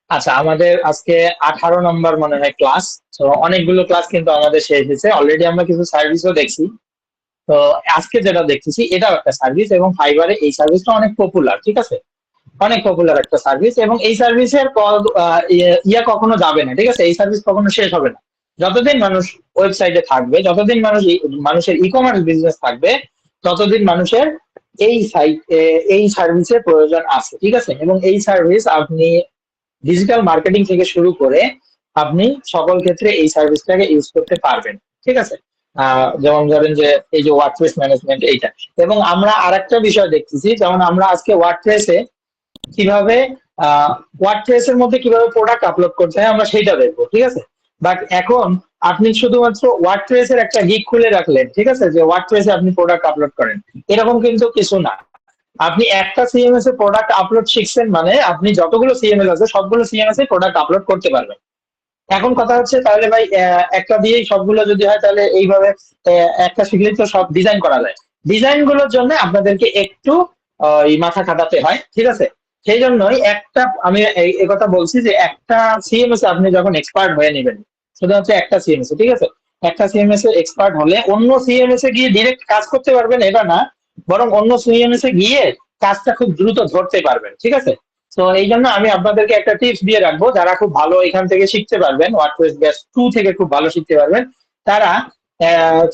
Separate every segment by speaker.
Speaker 1: আচ্ছা, আমাদের আজকে 18 নম্বর মনে হয় ক্লাস। তো অনেকগুলো ক্লাস কিন্তু আমাদের শেষ হয়েছে অলরেডি, আমরা কিছু সার্ভিসও দেখছি। তো আজকে যেটা দেখতেছি এটাও একটা সার্ভিস, এবং ফাইবারে এই সার্ভিসটা অনেক পপুলার, ঠিক আছে। অনেক পপুলার একটা সার্ভিস, এবং এই সার্ভিসের ইয়া কখনো যাবে না, ঠিক আছে। এই সার্ভিস কখনো শেষ হবে না। যতদিন মানুষ ওয়েবসাইটে থাকবে, যতদিন মানুষের ই কমার্স বিজনেস থাকবে, ততদিন মানুষের এই সাইট এই সার্ভিসের প্রয়োজন আছে, ঠিক আছে। এবং এই সার্ভিস আপনি ডিজিটাল মার্কেটিং থেকে শুরু করে আপনি সকল ক্ষেত্রে এই সার্ভিসটাকে ইউজ করতে পারবেন, ঠিক আছে। যেমন ধরেন যে এই যে ওয়ার্ডপ্রেস ম্যানেজমেন্ট এইটা। এবং আমরা আরেকটা বিষয় দেখতেছি, যেমন আমরা আজকে ওয়ার্ডপ্রেসে কিভাবে ওয়ার্ডপ্রেস এর মধ্যে কিভাবে প্রোডাক্ট আপলোড করতে হয় আমরা সেইটা দেখবো, ঠিক আছে। বাট এখন আপনি শুধুমাত্র ওয়ার্ডপ্রেস এর একটা গিগ খুলে রাখলেন, ঠিক আছে, যে ওয়ার্ডপ্রেসে আপনি প্রোডাক্ট আপলোড করেন, এরকম কিন্তু কিছু না। আপনি একটা সিএমএস এ প্রোডাক্ট আপলোড শিখছেন মানে আপনি যতগুলো সিএমএস আছে সবগুলো সিএমএস এ প্রোডাক্ট আপলোড করতে পারবেন। এখন কথা হচ্ছে তাহলে ভাই, একটা দিয়েই সবগুলো যদি হয় তাহলে এইভাবে একটা শিখলেই তো সব ডিজাইন করা যায়। ডিজাইন গুলোর জন্য আপনাদেরকে একটু এই মাথা খাটাতে হয়, ঠিক আছে। সেই জন্যই একটা আমি এই কথা বলছি যে একটা সিএমএস এ আপনি যখন এক্সপার্ট হয়ে নেবেন, শুধুমাত্র একটা সিএমএস এ, ঠিক আছে। একটা সিএমএস এ এক্সপার্ট হলে অন্য সিএমএস এ গিয়ে ডিরেক্ট কাজ করতে পারবেন এটা না, বরং অন্য সিএমএস এ গিয়ে কাজটা খুব দ্রুত ধরতে পারবেন, ঠিক আছে। তো এই জন্য আমি আপনাদেরকে একটা টিপস দিয়ে রাখবো, যারা খুব ভালো এখান থেকে শিখতে পারবেন, ওয়ার্ডপ্রেস বেস 2 থেকে খুব ভালো শিখতে পারবেন, তারা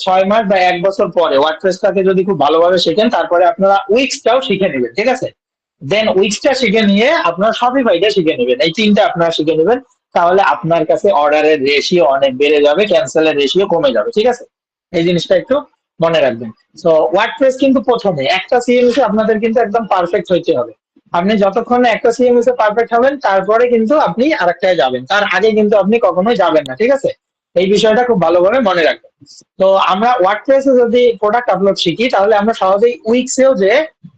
Speaker 1: 6 মাস বা 1 বছর পরে ওয়ার্ডপ্রেসটাকে যদি খুব ভালোভাবে শেখেন, তারপরে আপনারা উইক্সটাও শিখে নেবেন, ঠিক আছে। দেন উইক্সটা শিখে নিয়ে আপনারা শপিফাইটা শিখে নেবেন, এই তিনটা আপনারা শিখে নেবেন। তাহলে আপনার কাছে অর্ডারের রেশিও অনেক বেড়ে যাবে, ক্যান্সেলের রেশিও কমে যাবে, ঠিক আছে। এই জিনিসটা একটু মনে রাখবেন। তো ওয়ার্ডপ্রেস কিন্তু প্রথমে একটা সিএমএস এ আপনাদের কিন্তু একদম পারফেক্ট হইতে হবে। আপনি যতক্ষণ না একটা সিএমএস এ পারফেক্ট হবেন তারপরে কিন্তু আপনি আরেকটায় যাবেন, তার আগে কিন্তু আপনি কখনোই যাবেন না, ঠিক আছে। এই বিষয়টা খুব ভালোভাবে মনে রাখবেন। তো আমরা ওয়ার্ডপ্রেসে যদি প্রোডাক্ট আপলোড শিখি তাহলে আমরা সহজেই উইক্সেও যে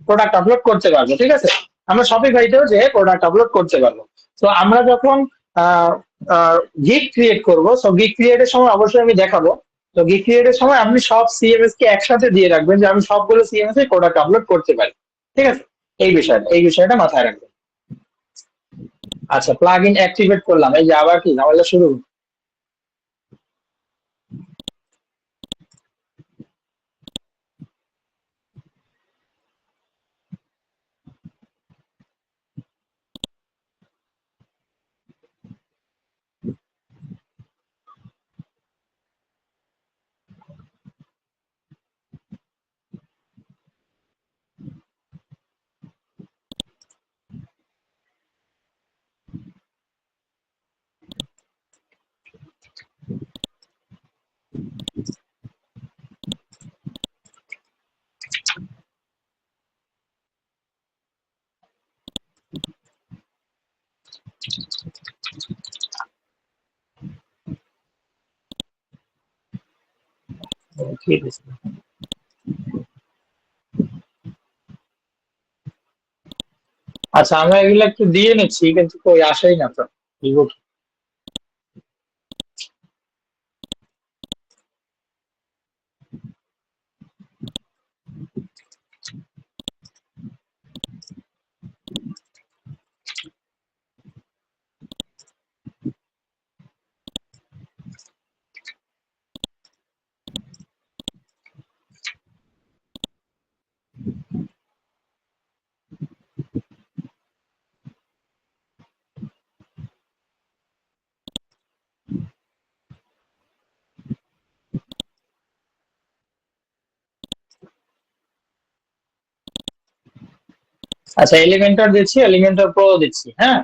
Speaker 1: প্রোডাক্ট আপলোড করতে পারবো, ঠিক আছে। আমরা শপিফাইতেও যে প্রোডাক্ট আপলোড করতে পারবো। তো আমরা যখন গিগ ক্রিয়েট করবো, সো গিগ ক্রিয়েটের সময় অবশ্যই আমি দেখাবো। তো গিগ ক্রিয়েটের সময় আপনি সব সিএমএস কে একসাথে দিয়ে রাখবেন যে আমি সবগুলো সিএমএস এ প্রোডাক্ট আপলোড করতে পারি, ঠিক আছে। এই বিষয়টা মাথায় রাখবেন। আচ্ছা, প্লাগ ইন অ্যাক্টিভেট করলাম, এই যে আবার কি ঝামেলা শুরু। ঠিক আছে। আচ্ছা, আমরা এগুলো একটু দিয়ে নিচ্ছি কিন্তু কই আসেই না তো। দিব কি? আচ্ছা, এলিমেন্টর দিচ্ছি, এলিমেন্টর প্রো দিচ্ছি, হ্যাঁ।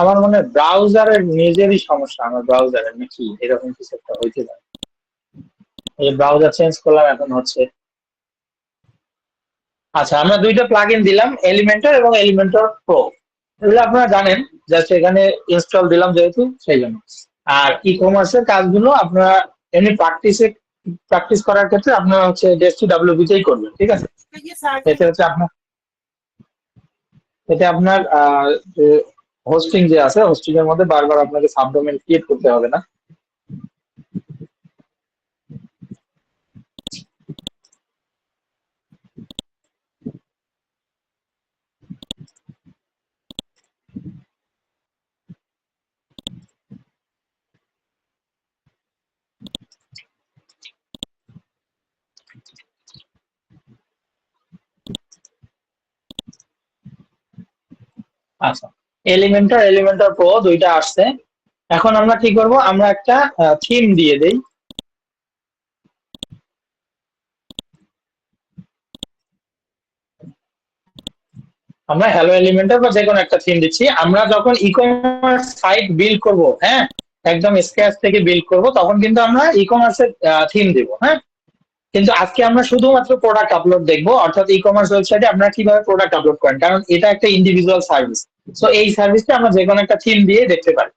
Speaker 1: আমার মনে হয় ব্রাউজারের নিজেরই সমস্যা, আমার ব্রাউজারের নাকি এরকম কিছু একটা হইতে পারে। এই ব্রাউজার চেঞ্জ করলাম, এখন হচ্ছে। আচ্ছা, আমরা দুইটা প্লাগইন দিলাম, এলিমেন্টর এবং এলিমেন্টর প্রো। এগুলো আপনারা জানেন, জাস্ট এখানে ইনস্টল দিলাম যেহেতু সেই জন্য। আর ই কমার্সের কাজগুলো আপনারা এমনি প্র্যাকটিস করার ক্ষেত্রে আপনারা হচ্ছে ডেস্টি ডাব্লিউপি তেই করবেন, ঠিক আছে। এতে হচ্ছে আপনার এতে আপনার হোস্টিং যে আছে, হোস্টিং এর মধ্যে বারবার আপনাকে সাবডোমেন ক্রিয়েট করতে হবে না। আচ্ছা, এলিমেন্টর প্রো দুইটা আসছে। এখন আমরা কি করব, আমরা একটা থিম দিয়ে দেই। আমরা হ্যালো এলিমেন্টর বা যে কোনো একটা থিম দিচ্ছি। আমরা যখন ই কমার্স সাইট বিল্ড করব, হ্যাঁ, একদম স্ক্র্যাচ থেকে বিল্ড করব, তখন কিন্তু আমরা ই কমার্সের থিম দিব, হ্যাঁ। কিন্তু আজকে আমরা শুধুমাত্র প্রোডাক্ট আপলোড দেখবো, অর্থাৎ ই কমার্স ওয়েবসাইটে আপনারা কিভাবে প্রোডাক্ট আপলোড করেন, কারণ এটা একটা ইন্ডিভিজুয়াল সার্ভিস। সো এই সার্ভিসটা আমরা যে কোনো একটা থিম দিয়ে দেখতে পারি।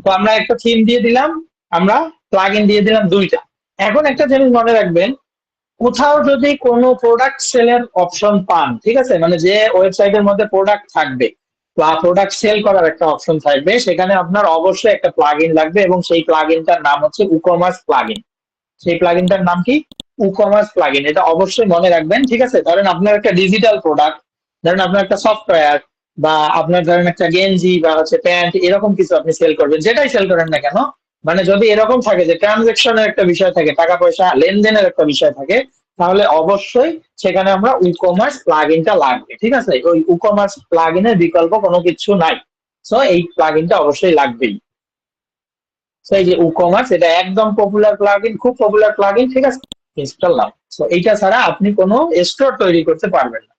Speaker 1: তো আমরা একটা থিম দিয়ে দিলাম, আমরা প্লাগ ইন দিয়ে দিলাম দুইটা। এখন একটা জিনিস মনে রাখবেন, কোথাও যদি কোনো প্রোডাক্ট সেলের অপশন পান, ঠিক আছে, মানে যে ওয়েবসাইটের মধ্যে প্রোডাক্ট থাকবে বা প্রোডাক্ট সেল করার একটা অপশন থাকবে, সেখানে আপনার অবশ্যই একটা প্লাগ ইন লাগবে, এবং সেই প্লাগ ইনটার নাম হচ্ছে উকমার্স প্লাগ ইন। সেই প্লাগ ইনটার নাম কি? WooCommerce plug in. এটা অবশ্যই মনে রাখবেন, ঠিক আছে। ধরেন আপনার একটা ডিজিটাল প্রোডাক্ট, ধরেন আপনার একটা সফটওয়্যার, বা আপনার ধরেন একটা গেঞ্জি বা হচ্ছে প্যান্ট, এরকম কিছু আপনি সেল করবেন, যেটাই সেল করেন না কেন, মানে যদি এরকম থাকে যে ট্রানজেকশনের একটা বিষয় থাকে, টাকা পয়সা লেনদেনের একটা বিষয় থাকে, তাহলে অবশ্যই সেখানে আমরা উকমার্স প্লাগ ইনটা লাগবে, ঠিক আছে। ওই উকমার্স প্লাগ ইনের বিকল্প কোনো কিছু নাই। সো এই প্লাগ ইনটা অবশ্যই লাগবেই। সো এই যে উকমার্স, এটা একদম পপুলার প্লাগইন, খুব পপুলার প্লাগইন, ঠিক আছে। ইনস্টল নাও। সো এইটা ছাড়া আপনি কোনো স্টোর তৈরি করতে পারবেন না।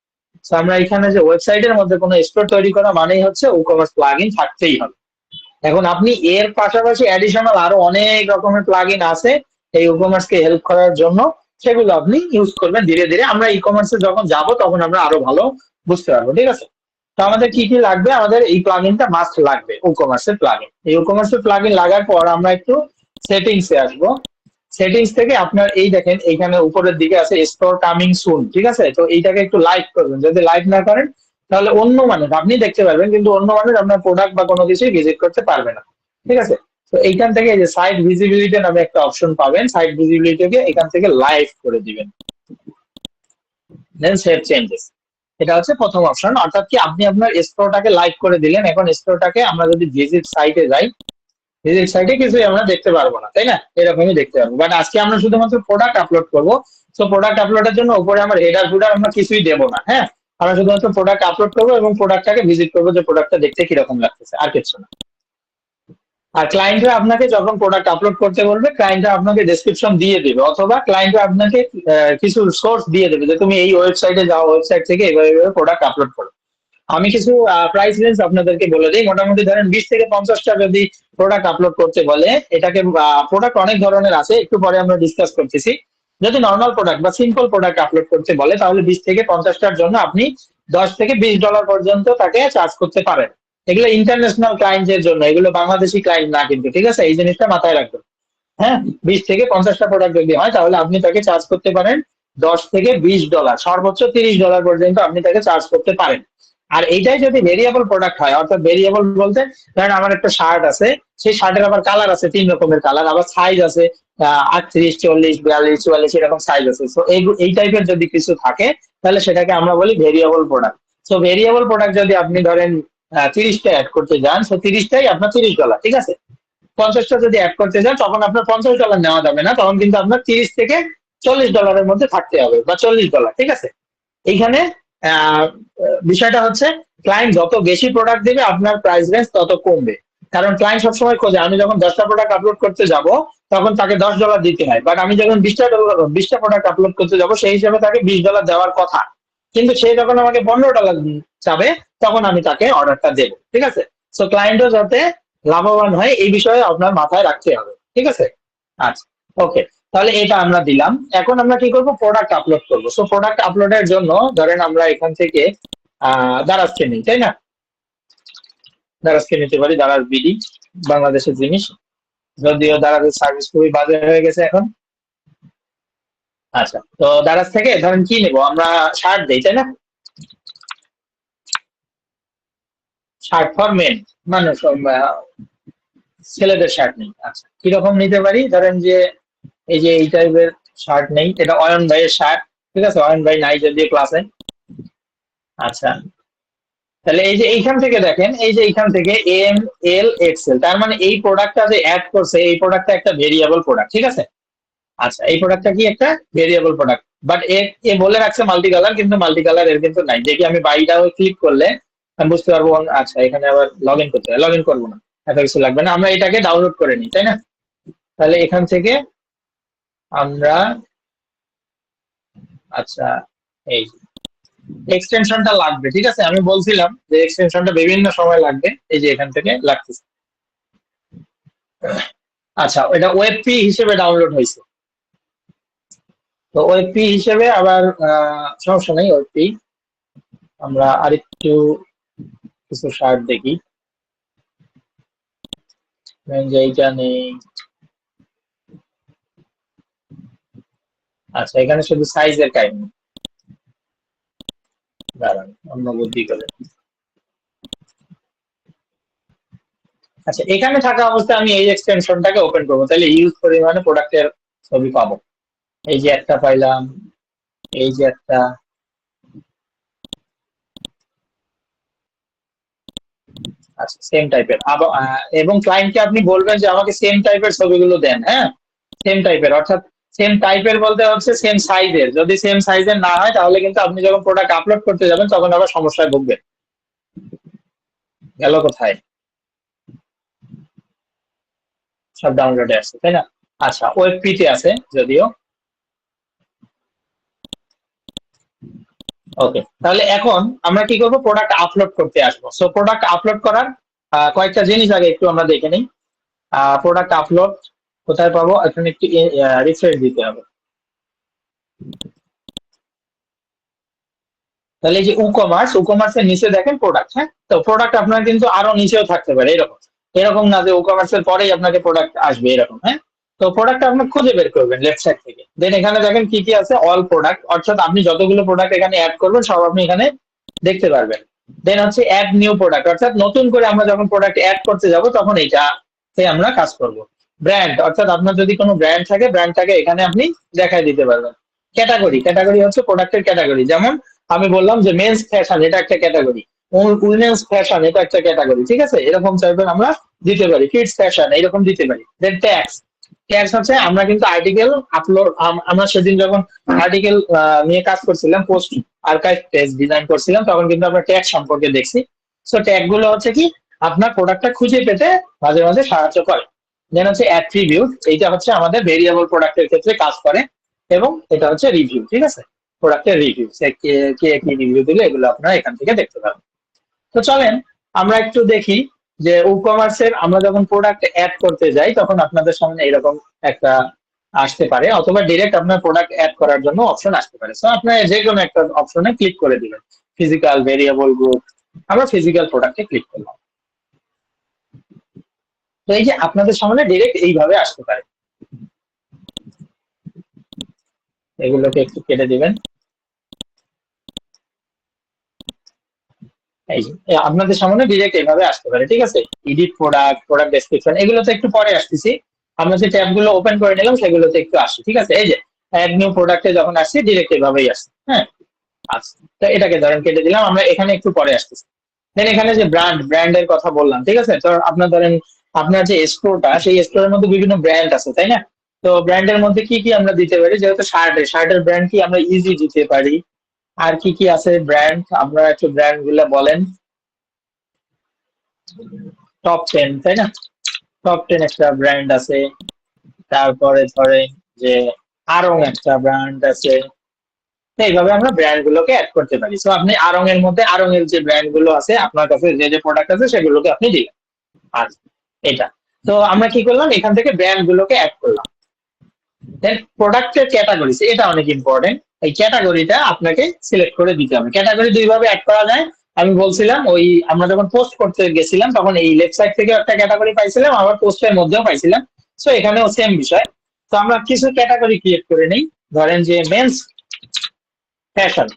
Speaker 1: সো আমরা এখানে যে ওয়েবসাইটের মধ্যে কোনো স্টোর তৈরি করা মানেই হচ্ছে উকমার্স প্লাগইন থাকতেই হবে। এখন আপনি এর পাশাপাশি অ্যাডিশনাল আরো অনেক রকমের প্লাগইন আছে এই ইকমার্স কে হেল্প করার জন্য, সেগুলো আপনি ইউজ করবেন ধীরে ধীরে। আমরা ই কমার্সে যখন যাব তখন আমরা আরো ভালো বুঝতে পারবো, ঠিক আছে। তো আমাদের কি কি লাগবে, আমাদের এই প্লাগইনটা মাস্ট লাগবে, ইকমার্সের প্লাগইন। এই ইকমার্সের প্লাগইন লাগার পর আমরা একটু সেটিংসে আসবো। সেটিংস থেকে আপনার এই দেখেন এইখানে উপরের দিকে আছে স্টোর কামিং সুন, ঠিক আছে। তো এইটাকে একটু লাইক করবেন, যদি লাইক না করেন তাহলে অন্য মানুষ, আপনি দেখতে পারবেন কিন্তু অন্য মানুষ আপনার প্রোডাক্ট বা কোনো কিছুই ভিজিট করতে পারবে না, ঠিক আছে। তো এইখান থেকে এই যে সাইট ভিজিবিলিটি নামে একটা অপশন পাবেন, সাইট ভিজিবিলিটিকে এখান থেকে লাইভ করে দিবেন, দেন সেভ চেঞ্জেস। এটা হচ্ছে প্রথম অপশন, অর্থাৎ কি আপনি আপনার স্টোরটাকে লাইভ করে দিলেন। এখন স্টোরটাকে আমরা যদি ভিজিট সাইটে যাই, ভিজিট সাইটে কিছুই আমরা দেখতে পারবো না, তাই না, এরকমই দেখতে পারবো। বাট আজকে আমরা শুধুমাত্র প্রোডাক্ট আপলোড করবো। তো প্রোডাক্ট আপলোডের জন্য উপরে আমার হেডার ফুডার আমরা কিছুই দেবো না, হ্যাঁ। আমরা শুধুমাত্র প্রোডাক্ট আপলোড করবো এবং প্রোডাক্টটাকে ভিজিট করবো, যে প্রোডাক্টটা দেখতে কিরকম লাগতেছে, আর কিছু না। আর ক্লায়েন্টরা আপনাকে যখন প্রোডাক্ট আপলোড করতে বলবে, ক্লায়েন্টরা আপনাকে ডেসক্রিপশন দিয়ে দেবে, অথবা ক্লায়েন্টরা আপনাকে কিছু সোর্স দিয়ে দেবে, যে তুমি এই ওয়েবসাইটে যাও, ওয়েবসাইট থেকে এভাবে এভাবে প্রোডাক্ট আপলোড করো। আমি কিছু প্রাইস রেঞ্জ আপনাদেরকে বলে দিই। মোটামুটি ধরেন 20 থেকে 50টা যদি প্রোডাক্ট আপলোড করতে বলে, এটাকে প্রোডাক্ট অনেক ধরনের আছে, একটু পরে আমরা ডিসকাস করতেছি। যদি নর্মাল প্রোডাক্ট বা সিম্পল প্রোডাক্ট আপলোড করতে বলে, তাহলে 20 থেকে 50টার জন্য আপনি $10 থেকে $20 পর্যন্ত তাকে চার্জ করতে পারেন। এগুলো ইন্টারন্যাশনাল ক্লায়েন্টের জন্য, এগুলো বাংলাদেশি ক্লায়েন্ট না কিন্তু, ঠিক আছে, এই জিনিসটা মাথায় রাখবেন। হ্যাঁ, 20 থেকে 50টা প্রোডাক্ট যদি হয়, তাহলে আপনি তাকে চার্জ করতে পারেন $10 থেকে $20, সর্বোচ্চ $30 পর্যন্ত আপনি তাকে চার্জ করতে পারেন। আর এইটাই যদি ভেরিয়েবল প্রোডাক্ট হয়, অর্থাৎ ভেরিয়েবল বলতে ধরেন আমার একটা শার্ট আছে, সেই শার্টের আবার কালার আছে 3 রকমের কালার, আবার সাইজ আছে 38, 40, 42, 44 এরকম সাইজ আছে। তো এই টাইপের যদি কিছু থাকে, তাহলে সেটাকে আমরা বলি ভেরিয়েবল প্রোডাক্ট। তো ভেরিয়েবল প্রোডাক্ট যদি আপনি ধরেন 30টা অ্যাড করতে যান, তো 30টাই আপনার $30, ঠিক আছে। 50টা যদি অ্যাড করতে যান, তখন আপনার $50 নেওয়া যাবে না, তখন কিন্তু আপনার $30 থেকে $40 মধ্যে থাকতে হবে, বা $40, ঠিক আছে। এইখানে আহ, বিষয়টা হচ্ছে, ক্লায়েন্ট যত বেশি প্রোডাক্ট দেবে আপনার প্রাইস রেঞ্জ তত কমবে। কারণ ক্লায়েন্ট সবসময় খোঁজে, আমি যখন 10টা প্রোডাক্ট আপলোড করতে যাব, তখন তাকে $10 দিতে হয়, বাট আমি যখন 20টা প্রোডাক্ট আপলোড করতে যাব, সেই হিসাবে তাকে $20 দেওয়ার কথা। কিন্তু সে যখন আমাকে $15 চাবে, তখন আমি তাকে অর্ডারটা দেবো, ঠিক আছে। সো ক্লায়েন্টও যাতে লাভবান হয়, এই বিষয়ে আপনার মাথায় রাখতে হবে, ঠিক আছে। আচ্ছা, ওকে। তাহলে এটা আমরা দিলাম। এখন আমরা কি করব, প্রোডাক্ট আপলোড করব। সো প্রোডাক্ট আপলোডের জন্য ধরেন আমরা এখান থেকে দারাজকে নিই, তাই না। দারাজকে নিতে পারি, দারাজ বিডি, বাংলাদেশের জিনিস। যদিও দারাজের সার্ভিস খুবই বাজে হয়ে গেছে এখন। আচ্ছা, তো দারাজ থেকে ধরেন কি নেবো আমরা, শার্ট দেই, তাই না। শার্ট ফর মেন, মানে ছেলেদের শার্ট নেই। আচ্ছা, কিরকম নিতে পারি, ধরেন যে এই যে এই টাইপের শার্ট নেই, এটা অয়ন ভাইয়ের শার্ট, ঠিক আছে। অয়ন ভাই নাই যদিও ক্লাসে। আচ্ছা, তাহলে এই যে এইখান থেকে দেখেন, এই যে এইখান থেকে ML XL, তার মানে এই প্রোডাক্টটা যে অ্যাড করছে, এই প্রোডাক্টটা একটা ভেরিয়েবল প্রোডাক্ট, ঠিক আছে। আচ্ছা, এই প্রোডাক্টটা কি একটা ভেরিয়েবল প্রোডাক্ট, বাট এ এ বলে রাখছে মাল্টি কালার, কিন্তু মাল্টি কালার এর কিন্তু নাই। দেখি আমি বাইটাও ক্লিক করলে আমি বুঝতে পারবো আচ্ছা এখানে আবার লগ ইন করতে হবে, লগ ইন করবো না, এত কিছু লাগবে না, আমরা এটাকে ডাউনলোড করে নিই, তাই না? তাহলে এখান থেকে আমরা আচ্ছা এই এক্সটেনশনটা লাগবে, ঠিক আছে, আমি বলছিলাম যে এক্সটেনশনটা বিভিন্ন সময় লাগবে, এই যে এখান থেকে লাগতেছে। আচ্ছা এটা ওয়েবপি হিসেবে ডাউনলোড হয়েছে, তো ওয়েবপি হিসেবে আবার সমস্যা নেই, ওয়েবপি আমরা আরেকটু কিছু শার্ট দেখি, যে এইটা নেই। আচ্ছা এখানে শুধু সাইজের কাহিনী, দাঁড়ান অন্য বুদ্ধি করে। আচ্ছা এখানে থাকা অবস্থায় আমি এই এক্সটেনশনটাকে ওপেন করবো, তাহলে ইউজ পরিমাণে প্রোডাক্টের ছবি পাবো। এই যে একটা পাইলাম, এই যে একটা, আচ্ছা সেম টাইপের এবং ক্লায়েন্টকে আপনি বলবেন যে আমাকে সেম টাইপের ছবিগুলো দেন, হ্যাঁ সেম টাইপের, অর্থাৎ সেম টাইপের বলতে হচ্ছে সেম সাইজের, যদি সেম সাইজের না হয় তাহলে কিন্তু আপনি যখন প্রোডাক্ট আপলোড করতে যাবেন তখন আবার সমস্যায় ভুগবেন। গেল কোথায়, সব ডাউনলোডে আছে তাই না? আচ্ছা ওয়েবপি তে আছে যদিও। ওকে তাহলে এখন আমরা কি করব, প্রোডাক্ট আপলোড করতে আসবো। সো প্রোডাক্ট আপলোড করার কয়েকটা জিনিস আগে একটু আমরা দেখে নিই। প্রোডাক্ট আপলোড কোথায় পাবো, এখানে একটু রিফ্রেশ দিতে হবে। তাহলে এই যে ই-কমার্স এর নিচে দেখেন প্রোডাক্ট, হ্যাঁ তো প্রোডাক্ট আপনার কিন্তু আরো নিচেও থাকতে পারে, এরকম এরকম না যে ই-কমার্স এর পরেই আপনাকে প্রোডাক্ট আসবে এরকম, হ্যাঁ তো প্রোডাক্ট আপনি খুঁজে বের করবেন লেফট সাইড থেকে, দেন এখানে দেখেন কি কি আছে, অল প্রোডাক্ট, অর্থাৎ আপনি যতগুলো প্রোডাক্ট এখানে অ্যাড করবেন সব আপনি এখানে দেখতে পারবেন। দেন হচ্ছে অ্যাড নিউ প্রোডাক্ট, অর্থাৎ নতুন করে আমরা যখন প্রোডাক্ট অ্যাড করতে যাব তখন এইটাতে আমরা কাজ করব। ব্র্যান্ড, অর্থাৎ আপনার যদি কোনো ব্র্যান্ড থাকে ব্র্যান্ডটাকে এখানে আপনি দেখাই দিতে পারবেন। ক্যাটাগরি, ক্যাটাগরি হচ্ছে প্রোডাক্টের ক্যাটাগরি, যেমন আমি বললাম যে মেন্স ফ্যাশন এটা একটা ক্যাটাগরি, উইমেন্স ফ্যাশন এটা একটা ক্যাটাগরি, ঠিক আছে, এরকম টাইপের আমরা দিতে পারি, কিডস ফ্যাশন এরকম দিতে পারি। দেন ট্যাক্স, ট্যাক্স হচ্ছে আমরা কিন্তু আর্টিকেল আপলোড, আমরা সেদিন যখন আর্টিকেল নিয়ে কাজ করছিলাম, পোস্ট আর্কাইভ পেজ ডিজাইন করছিলাম, তখন কিন্তু আমরা ট্যাগ সম্পর্কে দেখছি। সো ট্যাগ গুলো হচ্ছে কি আপনার প্রোডাক্টটা খুঁজে পেতে মাঝে মাঝে সাহায্য করে। দেন হচ্ছে অ্যাট্রিবিউট, এইটা হচ্ছে আমাদের ভেরিয়েবল প্রোডাক্টের ক্ষেত্রে কাজ করে, এবং এটা হচ্ছে রিভিউ, ঠিক আছে, প্রোডাক্টের রিভিউ, কে কে কি রিভিউ দিলে এগুলো আপনারা এখান থেকে দেখতে পাবেন। তো চলেন আমরা একটু দেখি যে ই-কমার্সের আমরা যখন প্রোডাক্ট অ্যাড করতে যাই তখন আপনাদের সামনে এরকম একটা আসতে পারে, অথবা ডিরেক্ট আপনার প্রোডাক্ট অ্যাড করার জন্য অপশন আসতে পারে। সো আপনার যে কোনো একটা অপশনে ক্লিক করে দিবেন, ফিজিক্যাল, ভেরিয়েবল, গ্রুপ, আমরা ফিজিক্যাল প্রোডাক্টে ক্লিক করলাম। তো এই যে আপনাদের সামনে ডিরেক্ট এইভাবে আসতে পারে, এগুলোকে একটু কেটে দিবেন। এই যে আপনাদের সামনে ডিরেক্ট এইভাবে আসতে পারে, ঠিক আছে, এডিট প্রোডাক্ট, প্রোডাক্ট ডেসক্রিপশন, এগুলো তো একটু পরে আসতেছি, আমরা যে ট্যাব গুলো ওপেন করে নিলাম সেগুলোতে একটু আসি, ঠিক আছে। এই যে অ্যাড নিউ প্রোডাক্টে যখন আসছি ডিরেক্ট এইভাবেই আসছে, হ্যাঁ আচ্ছা, তো এটাকে ধরেন কেটে দিলাম, আমরা এখানে একটু পরে আসতেছি। দেন এখানে যে ব্র্যান্ডের কথা বললাম, ঠিক আছে, তো আপনার ধরেন আপনার যে স্টোরটা, সেই স্টোরের মধ্যে বিভিন্ন ব্র্যান্ড আছে তাই না, তো ব্র্যান্ডের মধ্যে কি কি আমরা দিতে পারি, যেহেতু শার্টের ব্র্যান্ড কি আমরা ইজি দিতে পারি, আর কি কি আছে ব্র্যান্ড, আপনারা একটু ব্র্যান্ড গুলো বলেন। টপ 10 তাই না, টপ 10 একটা ব্র্যান্ড আছে, তারপরে ধরেন যে আরং একটা ব্র্যান্ড আছে, তো এইভাবে আমরা ব্র্যান্ড গুলোকে অ্যাড করতে পারি। তো আপনি আরং এর মধ্যে আরং এর যে ব্র্যান্ড গুলো আছে আপনার কাছে যে যে প্রোডাক্ট আছে সেগুলোকে আপনি দিলেন, আর এটা, তো আমরা কি করলাম এখান থেকে ব্র্যান্ড গুলোকে অ্যাড করলাম। দেন প্রোডাক্টের ক্যাটাগরি, এটা অনেক ইম্পর্টেন্ট, এই ক্যাটাগরিটা আপনাকে সিলেক্ট করে দিতে হবে। ক্যাটাগরি দুই ভাবে অ্যাড করা যায়, আমি বলছিলাম ওই আমরা যখন পোস্ট করতে গেছিলাম তখন এই লেফট সাইড থেকে একটা ক্যাটাগরি পাইছিলাম, আবার পোস্টের মধ্যেও পাইছিলাম, সো এখানেও সেম বিষয়। তো আমরা কিছু ক্যাটাগরি ক্রিয়েট করে নেই, ধরেন যে মেন্স ফ্যাশন,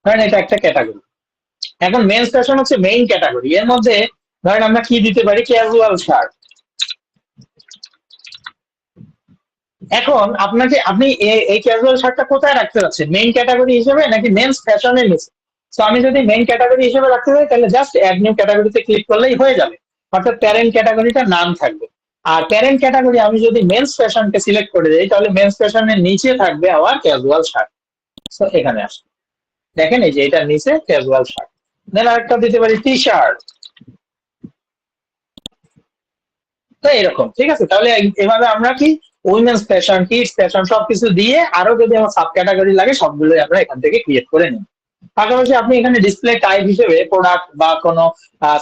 Speaker 1: ধরেন এটা একটা ক্যাটাগরি। এখন মেন্স ফ্যাশন হচ্ছে মেইন ক্যাটাগরি, এর মধ্যে ধরেন আমরা কি দিতে পারি, ক্যাজুয়াল শার্ট। এখন আপনাকে আপনি এই ক্যাজুয়াল শার্টটা কোথায় রাখতে চাচ্ছেন, মেইন ক্যাটাগরি হিসেবে নাকি মেন্স ফ্যাশনের নিচে? তো আমি যদি মেইন ক্যাটাগরি হিসেবে রাখতে চাই তাহলে জাস্ট অ্যাড নিউ ক্যাটাগরিতে ক্লিক করলেই হয়ে যাবে, অর্থাৎ প্যারেন্ট ক্যাটাগরিটা নাম থাকবে। আর প্যারেন্ট ক্যাটাগরি আমি যদি মেন্স ফ্যাশনকে সিলেক্ট করে দিই তাহলে মেন্স ফ্যাশনের নিচে থাকবে আবার ক্যাজুয়াল শার্ট। তো এখানে আসে দেখেন এই যে এটার নিচে ক্যাজুয়াল শার্ট, দেন আরেকটা দিতে পারি টি শার্ট। তো এরকম, ঠিক আছে। তাহলে এভাবে আমরা কি উইমেন্স ফ্যাশন, কিডস ফ্যাশন সবকিছু দিয়ে আরো যদি আমার সাব ক্যাটাগরি লাগে সবগুলোই আমরা এখান থেকে ক্রিয়েট করে নিই। পাশাপাশি আপনি এখানে ডিসপ্লে টাইপ হিসেবে প্রোডাক্ট বা কোনো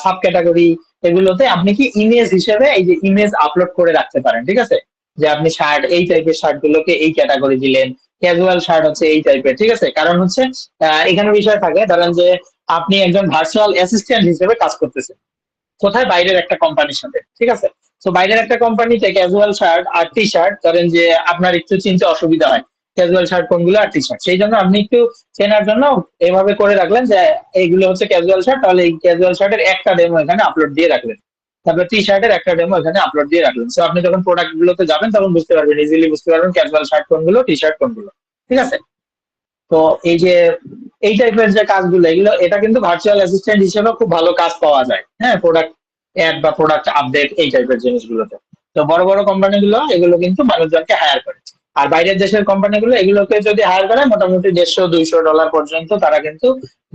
Speaker 1: সাব ক্যাটাগরি এগুলোতে আপনি কি ইমেজ হিসেবে এই যে ইমেজ আপলোড করে রাখতে পারেন, ঠিক আছে। যে আপনি শার্ট, এই টাইপের শার্ট গুলোকে এই ক্যাটাগরি দিলেন, ক্যাজুয়াল শার্ট হচ্ছে এই টাইপের, ঠিক আছে। কারণ হচ্ছে এখানে বিষয় থাকে, ধরেন যে আপনি একজন ভার্চুয়াল অ্যাসিস্ট্যান্ট হিসেবে কাজ করতেছেন কোথায়, বাইরের একটা কোম্পানির সাথে, ঠিক আছে। তো বাইরের একটা কোম্পানিতে ক্যাজুয়াল শার্ট আর টি শার্ট, ধরেন যে আপনার একটু চিনতে অসুবিধা হয় ক্যাজুয়াল শার্ট কোনগুলো আর টি শার্ট, সেই জন্য আপনি একটু চেনার জন্য এভাবে করে রাখলেন যে এইগুলো হচ্ছে ক্যাজুয়াল শার্ট, তাহলে এই ক্যাজুয়াল শার্টের একটা ডেমো এখানে আপলোড দিয়ে রাখলেন, তারপরে টি শার্টের একটা ডেমো এখানে আপলোড দিয়ে রাখলেন। তো আপনি যখন প্রোডাক্ট গুলোতে যাবেন তখন বুঝতে পারবেন, ইজিলি বুঝতে পারবেন ক্যাজুয়াল শার্ট কোনগুলো, টি শার্ট কোনগুলো, ঠিক আছে। তো এই যে এই টাইপের যে কাজগুলো, এগুলো এটা কিন্তু ভার্চুয়াল অ্যাসিস্ট্যান্ট হিসেবে খুব ভালো কাজ পাওয়া যায়, হ্যাঁ, প্রোডাক্ট অ্যাড বা প্রোডাক্ট আপডেট এই টাইপের জিনিসগুলোতে। তো বড় বড় কোম্পানিগুলো এগুলো কিন্তু মানুষজনকে হায়ার করে। আর বাইরের দেশের কোম্পানিগুলো এগুলোকে যদি হায়ার করে মোটামুটি 150-200 ডলার পর্যন্ত তারা কিন্তু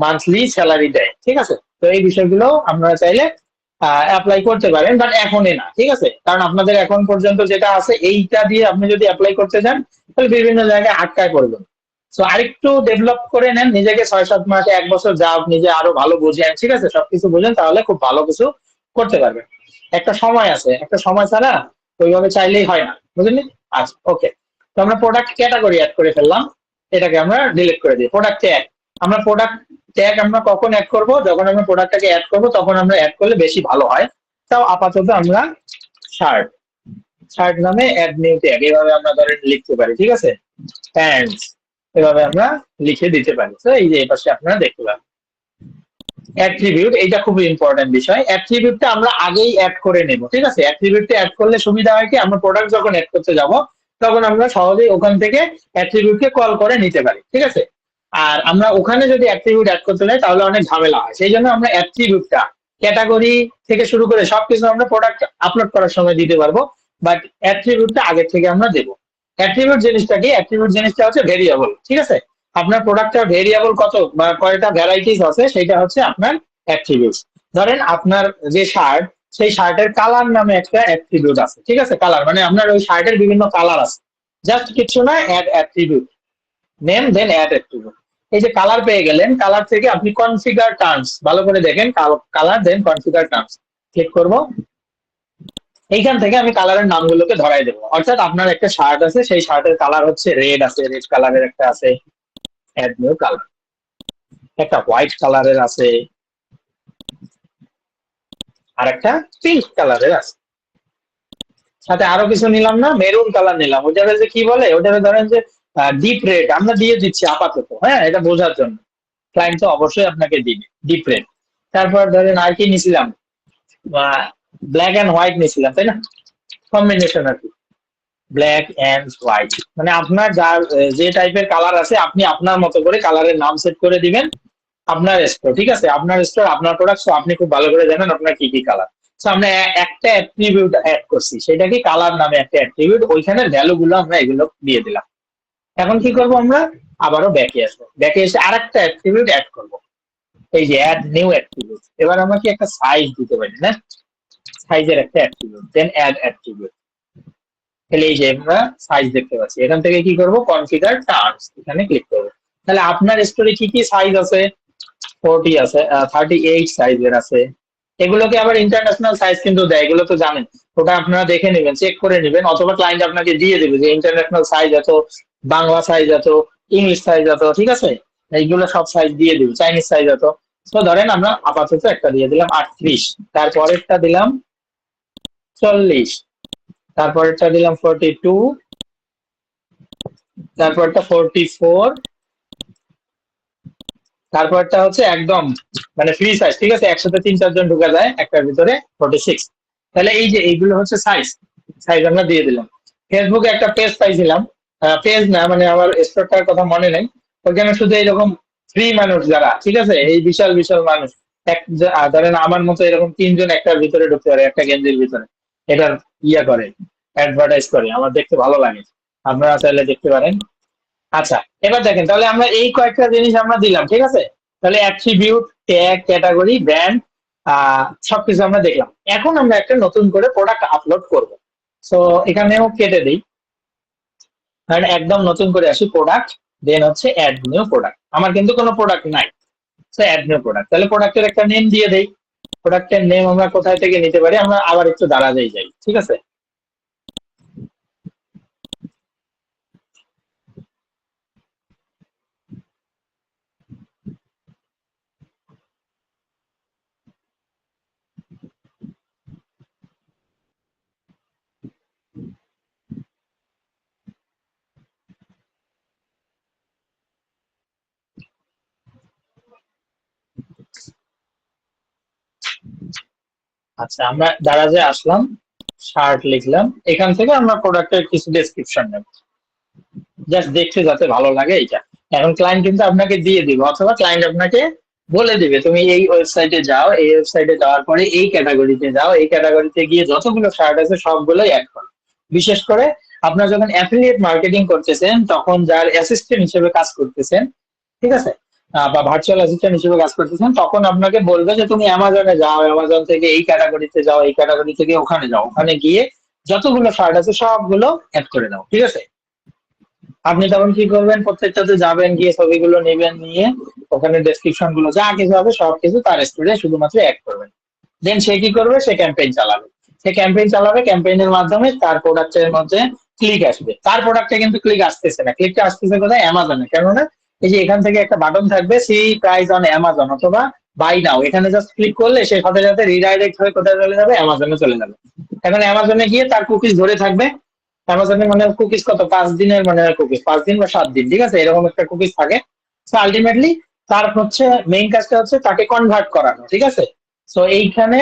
Speaker 1: মান্থলি স্যালারি দেয়, ঠিক আছে। তো এই বিষয়গুলো আপনারা চাইলে অ্যাপ্লাই করতে পারেন, বাট এখনই না, ঠিক আছে। কারণ আপনাদের এখন পর্যন্ত যেটা আছে এইটা দিয়ে আপনি যদি অ্যাপ্লাই করতে যান তাহলে বিভিন্ন জায়গায় আটকায় পড়বেন। সো আরেকটু ডেভেলপ করে নেন নিজেকে, 6-7 মাসে 1 বছর যাও, নিজে আরো ভালো বুঝেন, ঠিক আছে, সবকিছু বুঝেন, তাহলে খুব ভালো কিছু করতে পারবেন। একটা সময় আছে, একটা সময় ছাড়া ওইভাবে চাইলেই হয় না, বুঝলেন। আচ্ছা, ওকে। তো আমরা প্রোডাক্ট ক্যাটাগরি অ্যাড করে ফেললাম, এটাকে আমরা ডিলিট করে দিই। প্রোডাক্ট ট্যাগ, আমরা প্রোডাক্ট ট্যাগ আমরা কখন অ্যাড করব, যখন আমরা প্রোডাক্টটাকে অ্যাড করব তখন আমরা অ্যাড করলে বেশি ভালো হয়। তাও আপাতত আমরা শার্ট, শার্ট নামে অ্যাড নিউ ট্যাগ এভাবে আমরা ধরেন লিখতে পারি, ঠিক আছে। প্যান্টস এভাবে আমরা লিখে দিতে পারি। তো এই যে এই পাশে আপনারা দেখতে পাবেন অ্যাট্রিবিউট, এটা খুবই ইম্পর্টেন্ট বিষয়। অ্যাট্রিবিউটটা আমরা আগেই অ্যাড করে নেব, ঠিক আছে। অ্যাট্রিবিউটটা অ্যাড করলে সুবিধা হয় কি, আমরা প্রোডাক্ট যখন অ্যাড করতে যাব তখন আমরা সহজেই ওখান থেকে অ্যাট্রিবিউটকে কল করে নিতে পারি, ঠিক আছে। আর আমরা ওখানে যদি অ্যাট্রিবিউট অ্যাড করতে যাই তাহলে অনেক ঝামেলা হয়, সেই জন্য আমরা অ্যাট্রিবিউটটা ক্যাটাগরি থেকে শুরু করে সবকিছু আমরা প্রোডাক্ট আপলোড করার সময় দিতে পারবো, বাট অ্যাট্রিবিউটটা আগের থেকে আমরা দেবো। অ্যাট্রিবিউট জিনিসটা কি, অ্যাট্রিবিউট জিনিসটা হচ্ছে ভেরিয়েবল, ঠিক আছে। আপনার প্রোডাক্টের ভেরিয়েবল কত বা কয়টা ভ্যারাইটিস আছে সেটা হচ্ছে আপনার অ্যাট্রিবিউট। ধরেন আপনার যে শার্ট, সেই শার্টের কালার নামে একটা অ্যাট্রিবিউট আছে, ঠিক আছে। কালার মানে আপনার ওই শার্টের বিভিন্ন কালার আছে, জাস্ট কিছু না, অ্যাড অ্যাট্রিবিউট, নেম দেন অ্যাড অ্যাট্রিবিউট। এই যে কালার পেয়ে গেলেন, কালার থেকে আপনি কনফিগার টার্মস ভালো করে দেখেন, কালার দেন কনফিগার টার্মস ক্লিক করব। এইখান থেকে আমি কালারের নামগুলোকে ধরাই দেবো। অর্থাৎ আপনার একটা শার্ট আছে, সেই শার্টের কালার হচ্ছে রেড আছে, রেড কালারের একটা আছে, অ্যাড নিউ কালার। একটা হোয়াইট কালারের আছে, আর একটা পিঙ্ক কালারের আছে, সাথে আরো কিছু নিলাম না, মেরুন কালার নিলাম। ওটারে যে কি বলে, ওটারে ধরেন যে ডিপ রেড আমরা দিয়ে দিচ্ছি আপাতত, হ্যাঁ, এটা বোঝার জন্য। ক্লায়েন্ট তো অবশ্যই আপনাকে দিবে ডিপ রেড। তারপর ধরেন আর কি নিছিলাম, ব্ল্যাক এন্ড হোয়াইট নিছিলাম, তাই না, কম্বিনেশন আর কি, ব্ল্যাক এন্ড হোয়াইট। মানে আপনার যার যে টাইপের কালার আছে আপনি আপনার মতো করে কালারের নাম সেট করে দিবেন। আপনার স্টোর, ঠিক আছে, আপনার স্টোর আপনার প্রোডাক্ট, আপনি খুব ভালো করে জানেন আপনার কি কি কালার। তো আমরা একটা অ্যাট্রিবিউট অ্যাড করছি, সেটা কি কালার নামে একটা অ্যাট্রিবিউট, ওইখানে ভ্যালু গুলো আমরা এগুলো দিয়ে দিলাম। এখন কি করব, আমরা আবারও ব্যাকে আসবো, ব্যাকে এসে আরেকটা অ্যাট্রিবিউট অ্যাড করব, এই যে অ্যাড নিউ অ্যাট্রিবিউট। এবার আমরা কি একটা সাইজ দিতে পারি না, সাইজের একটা অ্যাট্রিবিউট, দেন অ্যাড অ্যাট্রিবিউট। তাহলে এই যে আমরা সাইজ দেখতে পাচ্ছি, এখান থেকে কি করব, কনফিগার টার্মস এখানে ক্লিক করব। তাহলে আপনার স্টোরে কি কি সাইজ আছে, 40 আছে, 38 সাইজের আছে। এগুলোকে আবার ইন্টারন্যাশনাল সাইজ কিন্তু দেয়, এগুলো তো জানেন। ওটা আপনারা দেখে নেবেন, চেক করে নেবেন, অথবা ক্লায়েন্ট আপনাকে দিয়ে দেবে যে ইন্টারন্যাশনাল সাইজ এত, বাংলা সাইজ এত, ইংলিশ সাইজ এত, ঠিক আছে। এইগুলো সব সাইজ দিয়ে দিবে, চাইনিজ সাইজ এত। তো ধরেন আমরা আপাতত একটা দিয়ে দিলাম 38, তারপরেরটা দিলাম 40, তারপরেরটা দিলাম 42, তারপরটা 44, তারপরটা হচ্ছে একদম মানে ফ্রি সাইজ, ঠিক আছে, একসাথে 3-4 জন ঢুকা যায় একটার ভিতরে, 46। তাহলে এই যে এইগুলো হচ্ছে সাইজ, সাইজ আমরা দিয়ে দিলাম। ফেসবুকে একটা পেজ পাইছিলাম, পেজ না মানে আমার স্টোরটার কথা মনে নেই, ওইখানে শুধু এইরকম ফ্রি মানুষ যারা, ঠিক আছে, এই বিশাল বিশাল মানুষ, ধরেন আমার মতো এরকম 3 জন একটার ভিতরে ঢুকতে পারে, একটা গেঞ্জির ভিতরে, এটার ইয়া করে, অ্যাডভার্টাইজ করে, আমার দেখতে ভালো লাগে, আপনারা চাইলে দেখতে পারেন। আচ্ছা, এবার দেখেন, তাহলে আমরা এই কয়েকটা জিনিস আমরা দিলাম, ঠিক আছে। তাহলে অ্যাট্রিবিউট, ট্যাগ, ক্যাটাগরি, ব্র্যান্ড, সবকিছু আমরা দেখলাম। এখন আমরা একটা নতুন করে প্রোডাক্ট আপলোড করব। সো এখানেও কেটে দিই, কারণ একদম নতুন করে আসি প্রোডাক্ট, দেন হচ্ছে অ্যাড নিউ প্রোডাক্ট। আমার কিন্তু কোনো প্রোডাক্ট নাই, সো অ্যাড নিউ প্রোডাক্ট। তাহলে প্রোডাক্টের একটা নেম দিয়ে দেই। প্রোডাক্টের নেম আমরা কোথায় থেকে নিতে পারি, আমরা আবার একটু দাঁড়াতেই যাই, ঠিক আছে। আচ্ছা, আমরা দারাজে আসলাম, শার্ট লিখলাম, এখান থেকে আমরা প্রোডাক্টের কিছু ডেসক্রিপশন নেব, জাস্ট দেখতে যাতে ভালো লাগে এইটা। এখন ক্লায়েন্ট কিন্তু আপনাকে দিয়ে দিবে, অথবা ক্লায়েন্ট আপনাকে বলে দিবে তুমি এই ওয়েবসাইটে যাও, এই ওয়েবসাইটে যাওয়ার পরে এই ক্যাটাগরিতে যাও, এই ক্যাটাগরিতে গিয়ে যতগুলো শার্ট আছে সবগুলোই অ্যাড করো। বিশেষ করে আপনার যখন অ্যাফিলিয়েট মার্কেটিং করতেছেন, তখন যার অ্যাসিস্ট্যান্ট হিসেবে কাজ করতেছেন, ঠিক আছে, বা ভার্চুয়াল অ্যাসিস্ট্যান্ট হিসেবে কাজ করতেছেন, তখন আপনাকে বলবে যে তুমি অ্যামাজনে যাও, অ্যামাজন থেকে এই ক্যাটাগরিতে যাও, এই ক্যাটাগরি থেকে ওখানে যাও, ওখানে গিয়ে যতগুলো শার্ট আছে সবগুলো অ্যাড করে দাও, ঠিক আছে। আপনি তখন কি করবেন, প্রত্যেকটাতে যাবেন, গিয়ে ছবিগুলো নেবেন, নিয়ে ওখানে ডেসক্রিপশন গুলো যা কিছু হবে সবকিছু তার স্টোরে শুধুমাত্র অ্যাড করবেন। দেন সে কি করবে, সে ক্যাম্পেইন চালাবে। সে ক্যাম্পেইন চালাবে, ক্যাম্পেইনের মাধ্যমে তার প্রোডাক্টের মধ্যে ক্লিক আসবে। তার প্রোডাক্টে কিন্তু ক্লিক আসতেছে না, ক্লিকটা আসতেছে কোথায়, অ্যামাজনে। কেননা এই যে এখান থেকে একটা বাটন থাকবে, সি প্রাইস অন অ্যামাজন অথবা বাই নাও, এখানে জাস্ট ক্লিক করলে সে সাথে সাথে রিডাইরেক্ট হয়ে কোথায় চলে যাবে, অ্যামাজনে চলে যাবে। এখন অ্যামাজনে গিয়ে তার কুকিজ ধরে থাকবে। অ্যামাজনে মানে কুকিজ কত, 5 দিনের মানে কুকিজ, 5 দিন বা 7 দিন, ঠিক আছে, এরকম একটা কুকিজ থাকে। তো আলটিমেটলি তার হচ্ছে মেইন কাজটা হচ্ছে তাকে কনভার্ট করানো, ঠিক আছে। সো এইখানে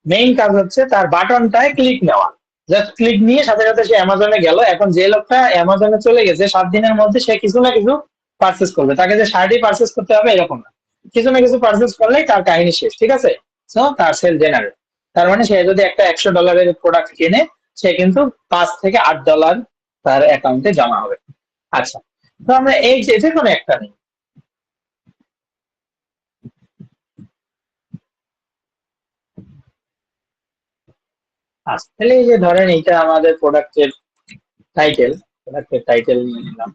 Speaker 1: মেইন কাজ হচ্ছে তার বাটনটায় ক্লিক নেওয়া। জাস্ট ক্লিক নিয়ে সাথে সাথে সে অ্যামাজনে গেল। এখন যে লোকটা অ্যামাজনে চলে গেছে 7 দিনের মধ্যে, সে কিছু না কিছু পারচেস করবে। তাকে যে শার্টই পারচেস করতে হবে এরকম না, কিছু না কিছু পারচেস করলেই তার কাহিনী শেষ, ঠিক আছে। সো তার সেল জেনারেট। তার মানে সে যদি একটা $100 প্রোডাক্ট কিনে, সে কিন্তু $5 থেকে $8 তার অ্যাকাউন্টে জমা হবে। আচ্ছা, তো আমরা এই যে কোনো একটা নেই। আচ্ছা, তাহলে এই যে ধরেন এইটা আমাদের প্রোডাক্টের টাইটেল, প্রোডাক্টের টাইটেল নিয়ে নিলাম,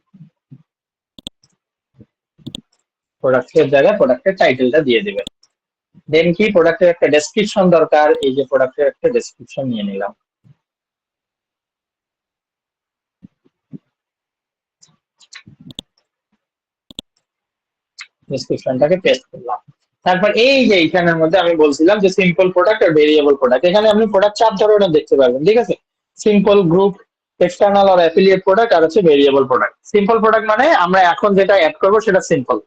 Speaker 1: প্রোডাক্টের জায়গায় প্রোডাক্টের টাইটেলটা দিয়ে দিবেন। দেন কি, প্রোডাক্টের একটা ডেসক্রিপশন দরকার, এই যে প্রোডাক্টের একটা ডেসক্রিপশন নিয়ে নিলাম, ডেসক্রিপশনটাকে পেস্ট করলাম। তারপর এই যে এইখানের মধ্যে আমি বলছিলাম যে সিম্পল প্রোডাক্ট আর ভেরিয়েবল প্রোডাক্ট, এখানে আপনি প্রোডাক্ট 4 ধরনের দেখতে পারবেন, ঠিক আছে। সিম্পল, গ্রুপ, এক্সটার্নাল আর অ্যাফিলিয়েট প্রোডাক্ট, আর হচ্ছে ভেরিয়েবল প্রোডাক্ট। সিম্পল প্রোডাক্ট মানে আমরা এখন যেটা অ্যাড করবো সেটা সিম্পল।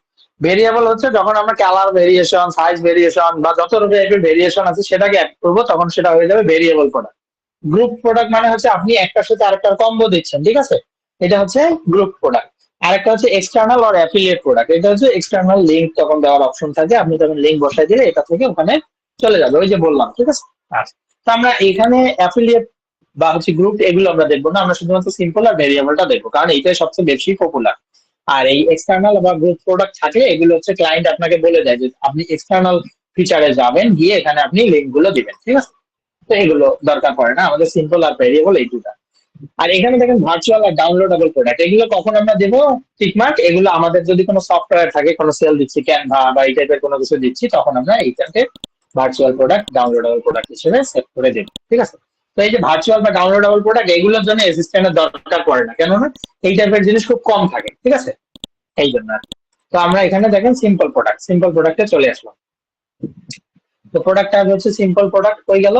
Speaker 1: ভেরিয়েবল হচ্ছে যখন আমরা কালার ভেরিয়েশন, সাইজ ভেরিয়েশন বা যত রকমের ভেরিয়েশন আছে সেটাকে অ্যাড করবো, তখন সেটা হয়ে যাবে ভেরিয়েবল প্রোডাক্ট। গ্রুপ প্রোডাক্ট মানে হচ্ছে আপনি একটার সাথে আরেকটার কম্বো দিচ্ছেন, ঠিক আছে, এটা হচ্ছে গ্রুপ প্রোডাক্ট। আরেকটা হচ্ছে এক্সটার্নাল আর অ্যাফিলিয়েট প্রোডাক্ট, এটা হচ্ছে এক্সটার্নাল লিঙ্ক তখন দেওয়ার অপশন থাকে, আপনি তখন লিঙ্ক বসাই দিলে এটা থেকে ওখানে চলে যাবে, ওই যে বললাম, ঠিক আছে। আচ্ছা, তো আমরা এখানে অ্যাফিলিয়েট বা হচ্ছে গ্রুপ এগুলো আমরা দেখবো না, আমরা শুধুমাত্র সিম্পল আর ভেরিয়েবলটা দেখবো, কারণ এইটাই সবচেয়ে বেশি পপুলার। আর এই এক্সটার্নাল বা গ্রুপ প্রোডাক্ট থাকলে এগুলো হচ্ছে ক্লায়েন্ট আপনাকে বলে দেয় যে আপনি এক্সটার্নাল ফিচারে যাবেন, গিয়ে এখানে আপনি লিঙ্ক গুলো দিবেন, ঠিক আছে। তো এগুলো দরকার পড়ে না, আমাদের সিম্পল আর ভেরিয়েবল এই দুটা। আর এখানে দেখেন ভার্চুয়াল আর ডাউনলোডেবল প্রোডাক্ট, এগুলো কখন আমরা দেবো টিকমার্ক, এগুলো আমাদের যদি কোনো সফটওয়্যার থাকে, কোনো সেল দিচ্ছি, ক্যানভা বা এই টাইপের কোনো কিছু দিচ্ছি, তখন আমরা এইটাকে ভার্চুয়াল প্রোডাক্ট, ডাউনলোডেবল প্রোডাক্ট হিসেবে সেট করে দেবো, ঠিক আছে। তো এই যে ভার্চুয়াল বা ডাউনলোডেবল প্রোডাক্ট, এগুলোর জন্য অ্যাসিস্ট্যান্টের দরকার পড়ে না, কেননা এই টাইপের জিনিস খুব কম থাকে, ঠিক আছে, এই জন্য আর কি। তো আমরা এখানে দেখেন সিম্পল প্রোডাক্ট, সিম্পল প্রোডাক্টে চলে আসলাম। তো প্রোডাক্টটা হচ্ছে সিম্পল প্রোডাক্ট হয়ে গেল,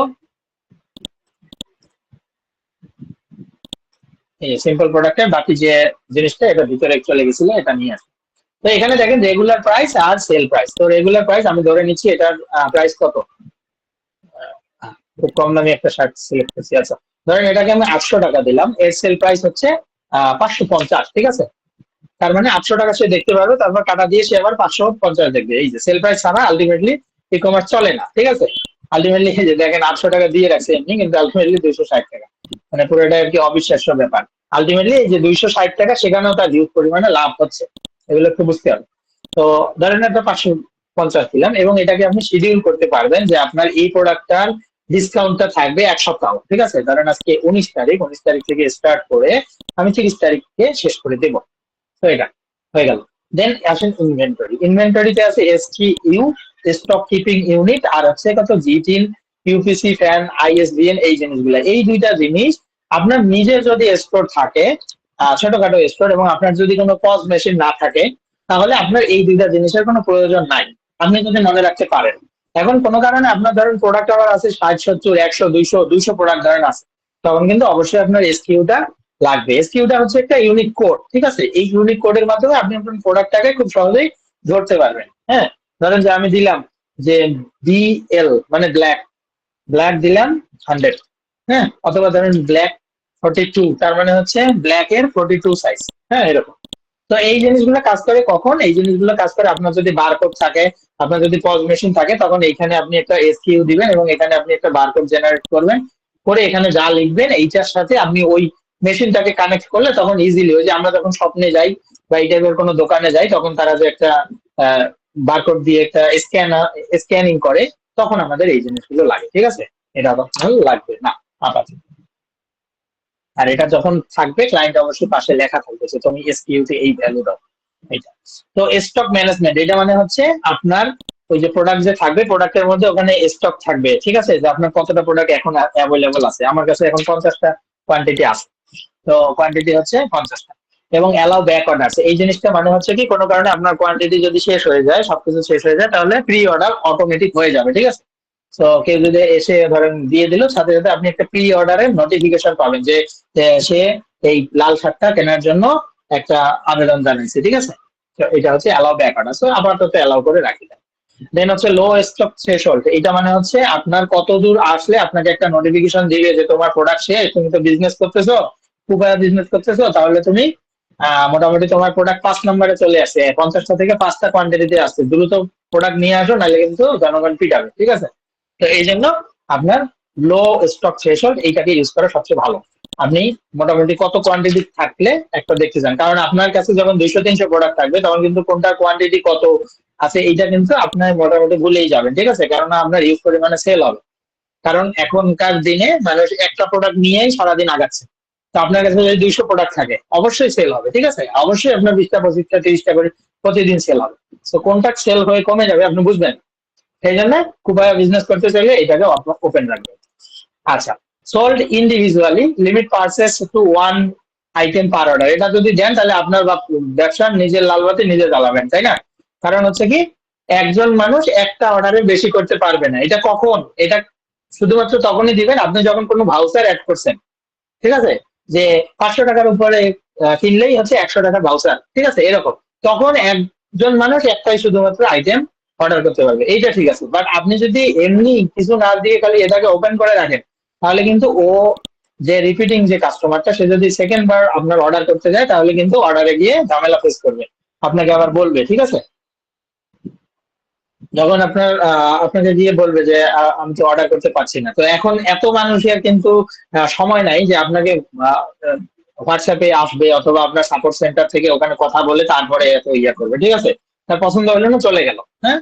Speaker 1: এই সিম্পল প্রোডাক্টের বাকি যে জিনিসটা এটা ভিতরে চলে গেছিল, এটা নিয়ে আসবে। তো এখানে দেখেন রেগুলার প্রাইস আর সেল প্রাইস। তো রেগুলার প্রাইস আমি ধরে নিচ্ছি এটার প্রাইস কত, খুব কম দামি একটা শার্ট সিলেক্ট করছি। আচ্ছা, ধরেন এটাকে আমি $800 দিলাম, এর সেল প্রাইস হচ্ছে 550, ঠিক আছে। তার মানে $800 সে দেখতে পারবে, তারপর কাটা দিয়ে সে আবার 550 দেখবে। এই যে সেল প্রাইস ছাড়া আলটিমেটলি ই কমার্স চলে না, ঠিক আছে। আলটিমেটলি যে দেখেন $800 দিয়ে রাখছে এমনি, কিন্তু আলটিমেটলি $260, মানে পুরোটা আর কি অবিশ্বাস্য ব্যাপার। আলটিমেটলি এই যে $260 সেখানেও তার হিউজ পরিমাণে লাভ হচ্ছে, এগুলো একটু বুঝতে হবে। তো ধরেন একটা 50 দিলাম, এবং এটাকে আপনি শিডিউল করতে পারবেন যে আপনার এই প্রোডাক্টটার ডিসকাউন্টটা থাকবে 1 সপ্তাহ, ঠিক আছে? ধরেন আজকে 19 তারিখ, 19 তারিখ থেকে স্টার্ট করে আমি 30 তারিখকে শেষ করে দেবো। তো এটা হয়ে গেল। দেন আসেন ইনভেন্টরি। ইনভেন্টরিতে আছে এসকিইউ, স্টক কিপিং ইউনিট, আর হচ্ছে কত জিটিন, ইউপিসি, ফ্যান, আইএসবিএন, এই জিনিসগুলো। এই দুইটা জিনিস আপনার নিজের যদি স্টোর থাকে, ছোটখাটো স্টোর, এবং আপনার যদি কোনো পজ মেশিন না থাকে, তাহলে আপনার এই দুইটা জিনিসের কোনো প্রয়োজন নাই, আপনি যদি মনে রাখতে পারেন। এখন কোনো কারণে আপনার ধরেন প্রোডাক্ট আমার আছে 60, 70, 100, 200 প্রোডাক্ট ধরেন আছে, তখন কিন্তু অবশ্যই আপনার এসকিউটা লাগবে। এসকিউটা হচ্ছে একটা ইউনিক কোড, ঠিক আছে? এই ইউনিক কোডের মাধ্যমে আপনি আপনার প্রোডাক্টটাকে খুব সহজেই ধরতে পারবেন। হ্যাঁ, ধরেন যে আমি দিলাম যে বিএল মানে ব্ল্যাক, ব্ল্যাক দিলাম 100, হ্যাঁ, অথবা ধরেন ব্ল্যাক 42, তার মানে হচ্ছে ব্ল্যাক এর 42 সাইজ, হ্যাঁ, এরকম। তো এই জিনিসগুলো কাজ করে কখন? এই জিনিসগুলো কাজ করে আপনার যদি বারকোড থাকে, আপনার যদি পজ মেশিন থাকে, তখন এইখানে আপনি একটা এসকিউ দিবেন এবং এখানে আপনি একটা বারকোড জেনারেট করবেন, করে এখানে যা লিখবেন এইটার সাথে আপনি ওই মেশিনটাকে কানেক্ট করলে তখন ইজিলি, ওই যে আমরা যখন স্বপ্নে যাই বা এই টাইপের কোনো দোকানে যাই, তখন তারা যে একটা বারকোড দিয়ে একটা স্ক্যানিং করে, তখন আমাদের এই জিনিসগুলো লাগে, ঠিক আছে? এটা আবার ভালো লাগবে না আপাতত। আর এটা যখন থাকবে ক্লায়েন্ট অবশ্যই পাশে লেখা থাকবে যে তুমি এসকিউ তে এই ভ্যালু দাও, এটা। তো স্টক ম্যানেজমেন্ট, এটা মানে হচ্ছে আপনার ওই যে প্রোডাক্ট যে থাকবে, প্রোডাক্টের মধ্যে ওখানে স্টক থাকবে, ঠিক আছে? যে আপনার কতটা প্রোডাক্ট এখন অ্যাভেলেবল আছে। আমার কাছে এখন 50টা কোয়ান্টিটি আছে, তো কোয়ান্টিটি হচ্ছে 50টা। এবং অ্যালাউ ব্যাক অর্ডার, এই জিনিসটা মানে হচ্ছে কি, কোনো কারণে আপনার কোয়ান্টিটি যদি শেষ হয়ে যায়, সবকিছু শেষ হয়ে যায়, তাহলে প্রি অর্ডার অটোমেটিক হয়ে যাবে, ঠিক আছে? তো কেউ যদি এসে ধরেন দিয়ে দিল, সাথে সাথে আপনি একটা প্রি অর্ডারের নোটিফিকেশন পাবেন যে সে এই লাল শার্টটা কেনার জন্য একটা আবেদন জানিয়েছে, ঠিক আছে? তো এটা হচ্ছে অ্যালাউ ব্যাক অর্ডার, তো আপাতত অ্যালাউ করে রাখি। দেন হচ্ছে লো স্টক থ্রেশহোল্ড, এটা মানে হচ্ছে আপনার কত দূর আসলে আপনাকে একটা নোটিফিকেশন দিবে যে তোমার প্রোডাক্ট শেষ, তুমি তো বিজনেস করতেছো, খুব বিজনেস করতেছো, তাহলে তুমি মোটামুটি তোমার প্রোডাক্ট 5 নম্বরে চলে আসছে, 50টা থেকে 5টা কোয়ান্টিটিতে আসছে, দ্রুত প্রোডাক্ট নিয়ে আসো, নাহলে কিন্তু জনগণ পিটাবে, ঠিক আছে? তো এই জন্য আপনার লো স্টক থ্রেশহোল্ড এইটাকে ইউজ করা সবচেয়ে ভালো। আপনি মোটামুটি কত কোয়ান্টিটি থাকলে একটা দেখতে চান, কারণ আপনার কাছে যখন 200-300 প্রোডাক্ট থাকবে, তখন কিন্তু কোনটা কোয়ান্টিটি কত আছে এইটা কিন্তু আপনার মোটামুটি ভুলেই যাবেন, ঠিক আছে? কারণ আপনার ইউজ পরিমাণে সেল হবে। কারণ এখনকার দিনে মানুষ একটা প্রোডাক্ট নিয়েই সারাদিন আগাচ্ছে। তো আপনার কাছে যদি 200 প্রোডাক্ট থাকে, অবশ্যই সেল হবে, ঠিক আছে? অবশ্যই আপনার 20টা, 25টা, 30টা করে প্রতিদিন সেল হবে। তো কোনটা সেল হয়ে কমে যাবে আপনি বুঝবেন। সেই জন্য কুপায়া বিজনেস করতে চাইলে এটাকে ওপেন রাখবেন। আচ্ছা, sold individually, limit purchase to one item per order, এটা যদি দেন তাহলে আপনার ব্যবসার নিজের লালবাতি নিজে জ্বালাবেন, তাই না? কারণ হচ্ছে কি, একজন মানুষ একটা অর্ডারে বেশি করতে পারবে না। এটা কখন? এটা শুধুমাত্র তখনই দিবেন আপনি যখন কোনো ভাউচার অ্যাড করছেন, ঠিক আছে? যে 500 টাকার উপরে কিনলেই হচ্ছে 100 টাকার ভাউচার, ঠিক আছে? এরকম তখন একজন মানুষ একটাই শুধুমাত্র আইটেম অর্ডার করতে পারবে, এইটা ঠিক আছে। বাট আপনি যদি এমনি কিছু না দিয়ে খালি এটাকে ওপেন করে রাখেন, তাহলে কিন্তু ও যে রিপিটিং যে কাস্টমারটা, সে যদি সেকেন্ড বার আপনার অর্ডার করতে যায়, তাহলে কিন্তু অর্ডারে গিয়ে ঝামেলা ফেস করবে, আপনাকে আবার বলবে, ঠিক আছে? যখন আপনাকে গিয়ে বলবে যে আমি তো অর্ডার করতে পারছি না। তো এখন এত মানুষের কিন্তু সময় নাই যে আপনাকে হোয়াটসঅ্যাপে আসবে অথবা আপনার সাপোর্ট সেন্টার থেকে ওখানে কথা বলে তারপরে এত ইয়ে করবে, ঠিক আছে? তার পছন্দ হলো না, চলে গেল, হ্যাঁ?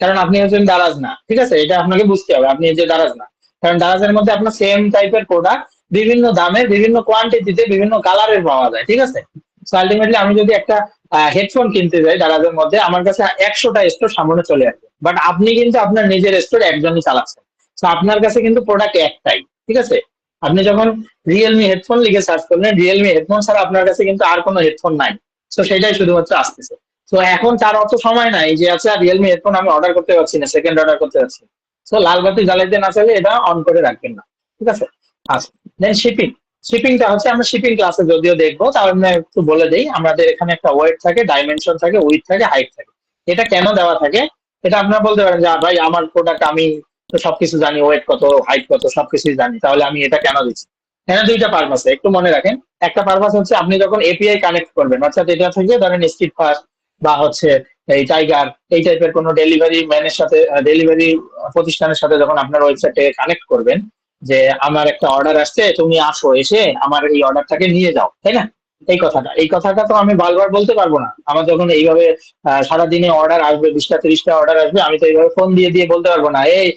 Speaker 1: কারণ আপনি হচ্ছেন দারাজ না, ঠিক আছে? এটা আপনাকে বুঝতে হবে, আপনি যে দারাজ না। কারণ দারাজের মধ্যে আপনার সেম টাইপের প্রোডাক্ট বিভিন্ন দামে, বিভিন্ন কোয়ান্টিটিতে, বিভিন্ন কালারের পাওয়া যায়, ঠিক আছে? সো আলটিমেটলি আমি যদি একটা হেডফোন কিনতে যাই দারাজের মধ্যে, আমার কাছে 100টা স্টোর সামনে চলে আসবে, বাট আপনি কিন্তু আপনার নিজের স্টোর একজনই চালাচ্ছেন। তো আপনার কাছে কিন্তু প্রোডাক্ট একটাই, ঠিক আছে? আপনি যখন রিয়েলমি হেডফোন লিখে সার্চ করলেন, রিয়েলমি হেডফোন ছাড়া আপনার কাছে কিন্তু আর কোনো হেডফোন নাই। তো সেটাই শুধুমাত্র আসতেছে। তো এখন তার অত সময় নাই যে আচ্ছা রিয়েলমি হেডফোন আমি অর্ডার করতে পারছি না, সেকেন্ড অর্ডার করতে পারছি। তো লাল বাতি জ্বালাইতে না চাইলে এটা অন করে রাখবেন না, ঠিক আছে? আচ্ছা, দেন শিপিং। শিপিংটা হচ্ছে আমরা শিপিং ক্লাসে যদিও দেখবো, তাহলে আমরা একটু বলে দিই। আমাদের এখানে একটা ওয়েট থাকে, ডাইমেনশন থাকে, উইথ থাকে, হাইট থাকে। এটা কেন দেওয়া থাকে? এটা আপনারা বলতে পারেন যে ভাই আমার প্রোডাক্ট আমি তো সবকিছু জানি, ওয়েট কত, হাইট কত, সবকিছুই জানি, তাহলে আমি এটা কেন দিচ্ছি? এখানে দুইটা পারপাস, একটু মনে রাখেন। একটা পারপাস হচ্ছে আপনি যখন এপিআই কানেক্ট করবেন, অর্থাৎ এটা থেকে ধরেন স্ট্রিট ফাস্ট বা হচ্ছে এই টাইগার, এই টাইপের কোনো ডেলিভারি ম্যানের সাথে, ডেলিভারি প্রতিষ্ঠানের সাথে যখন আপনার ওয়েবসাইটে কানেক্ট করবেন, যে আমার একটা অর্ডার আসছে, তুমি আসো, এসে আমার এই অর্ডারটাকে নিয়ে যাও, তাই না? এই কথাটা তো আমি বারবার বলতে পারবো না। আমার যখন এইভাবে সারাদিনে অর্ডার আসবে 20টা 30টা অর্ডার আসবে, আমি তো এইভাবে ফোন দিয়ে দিয়ে বলতে পারবো না, এই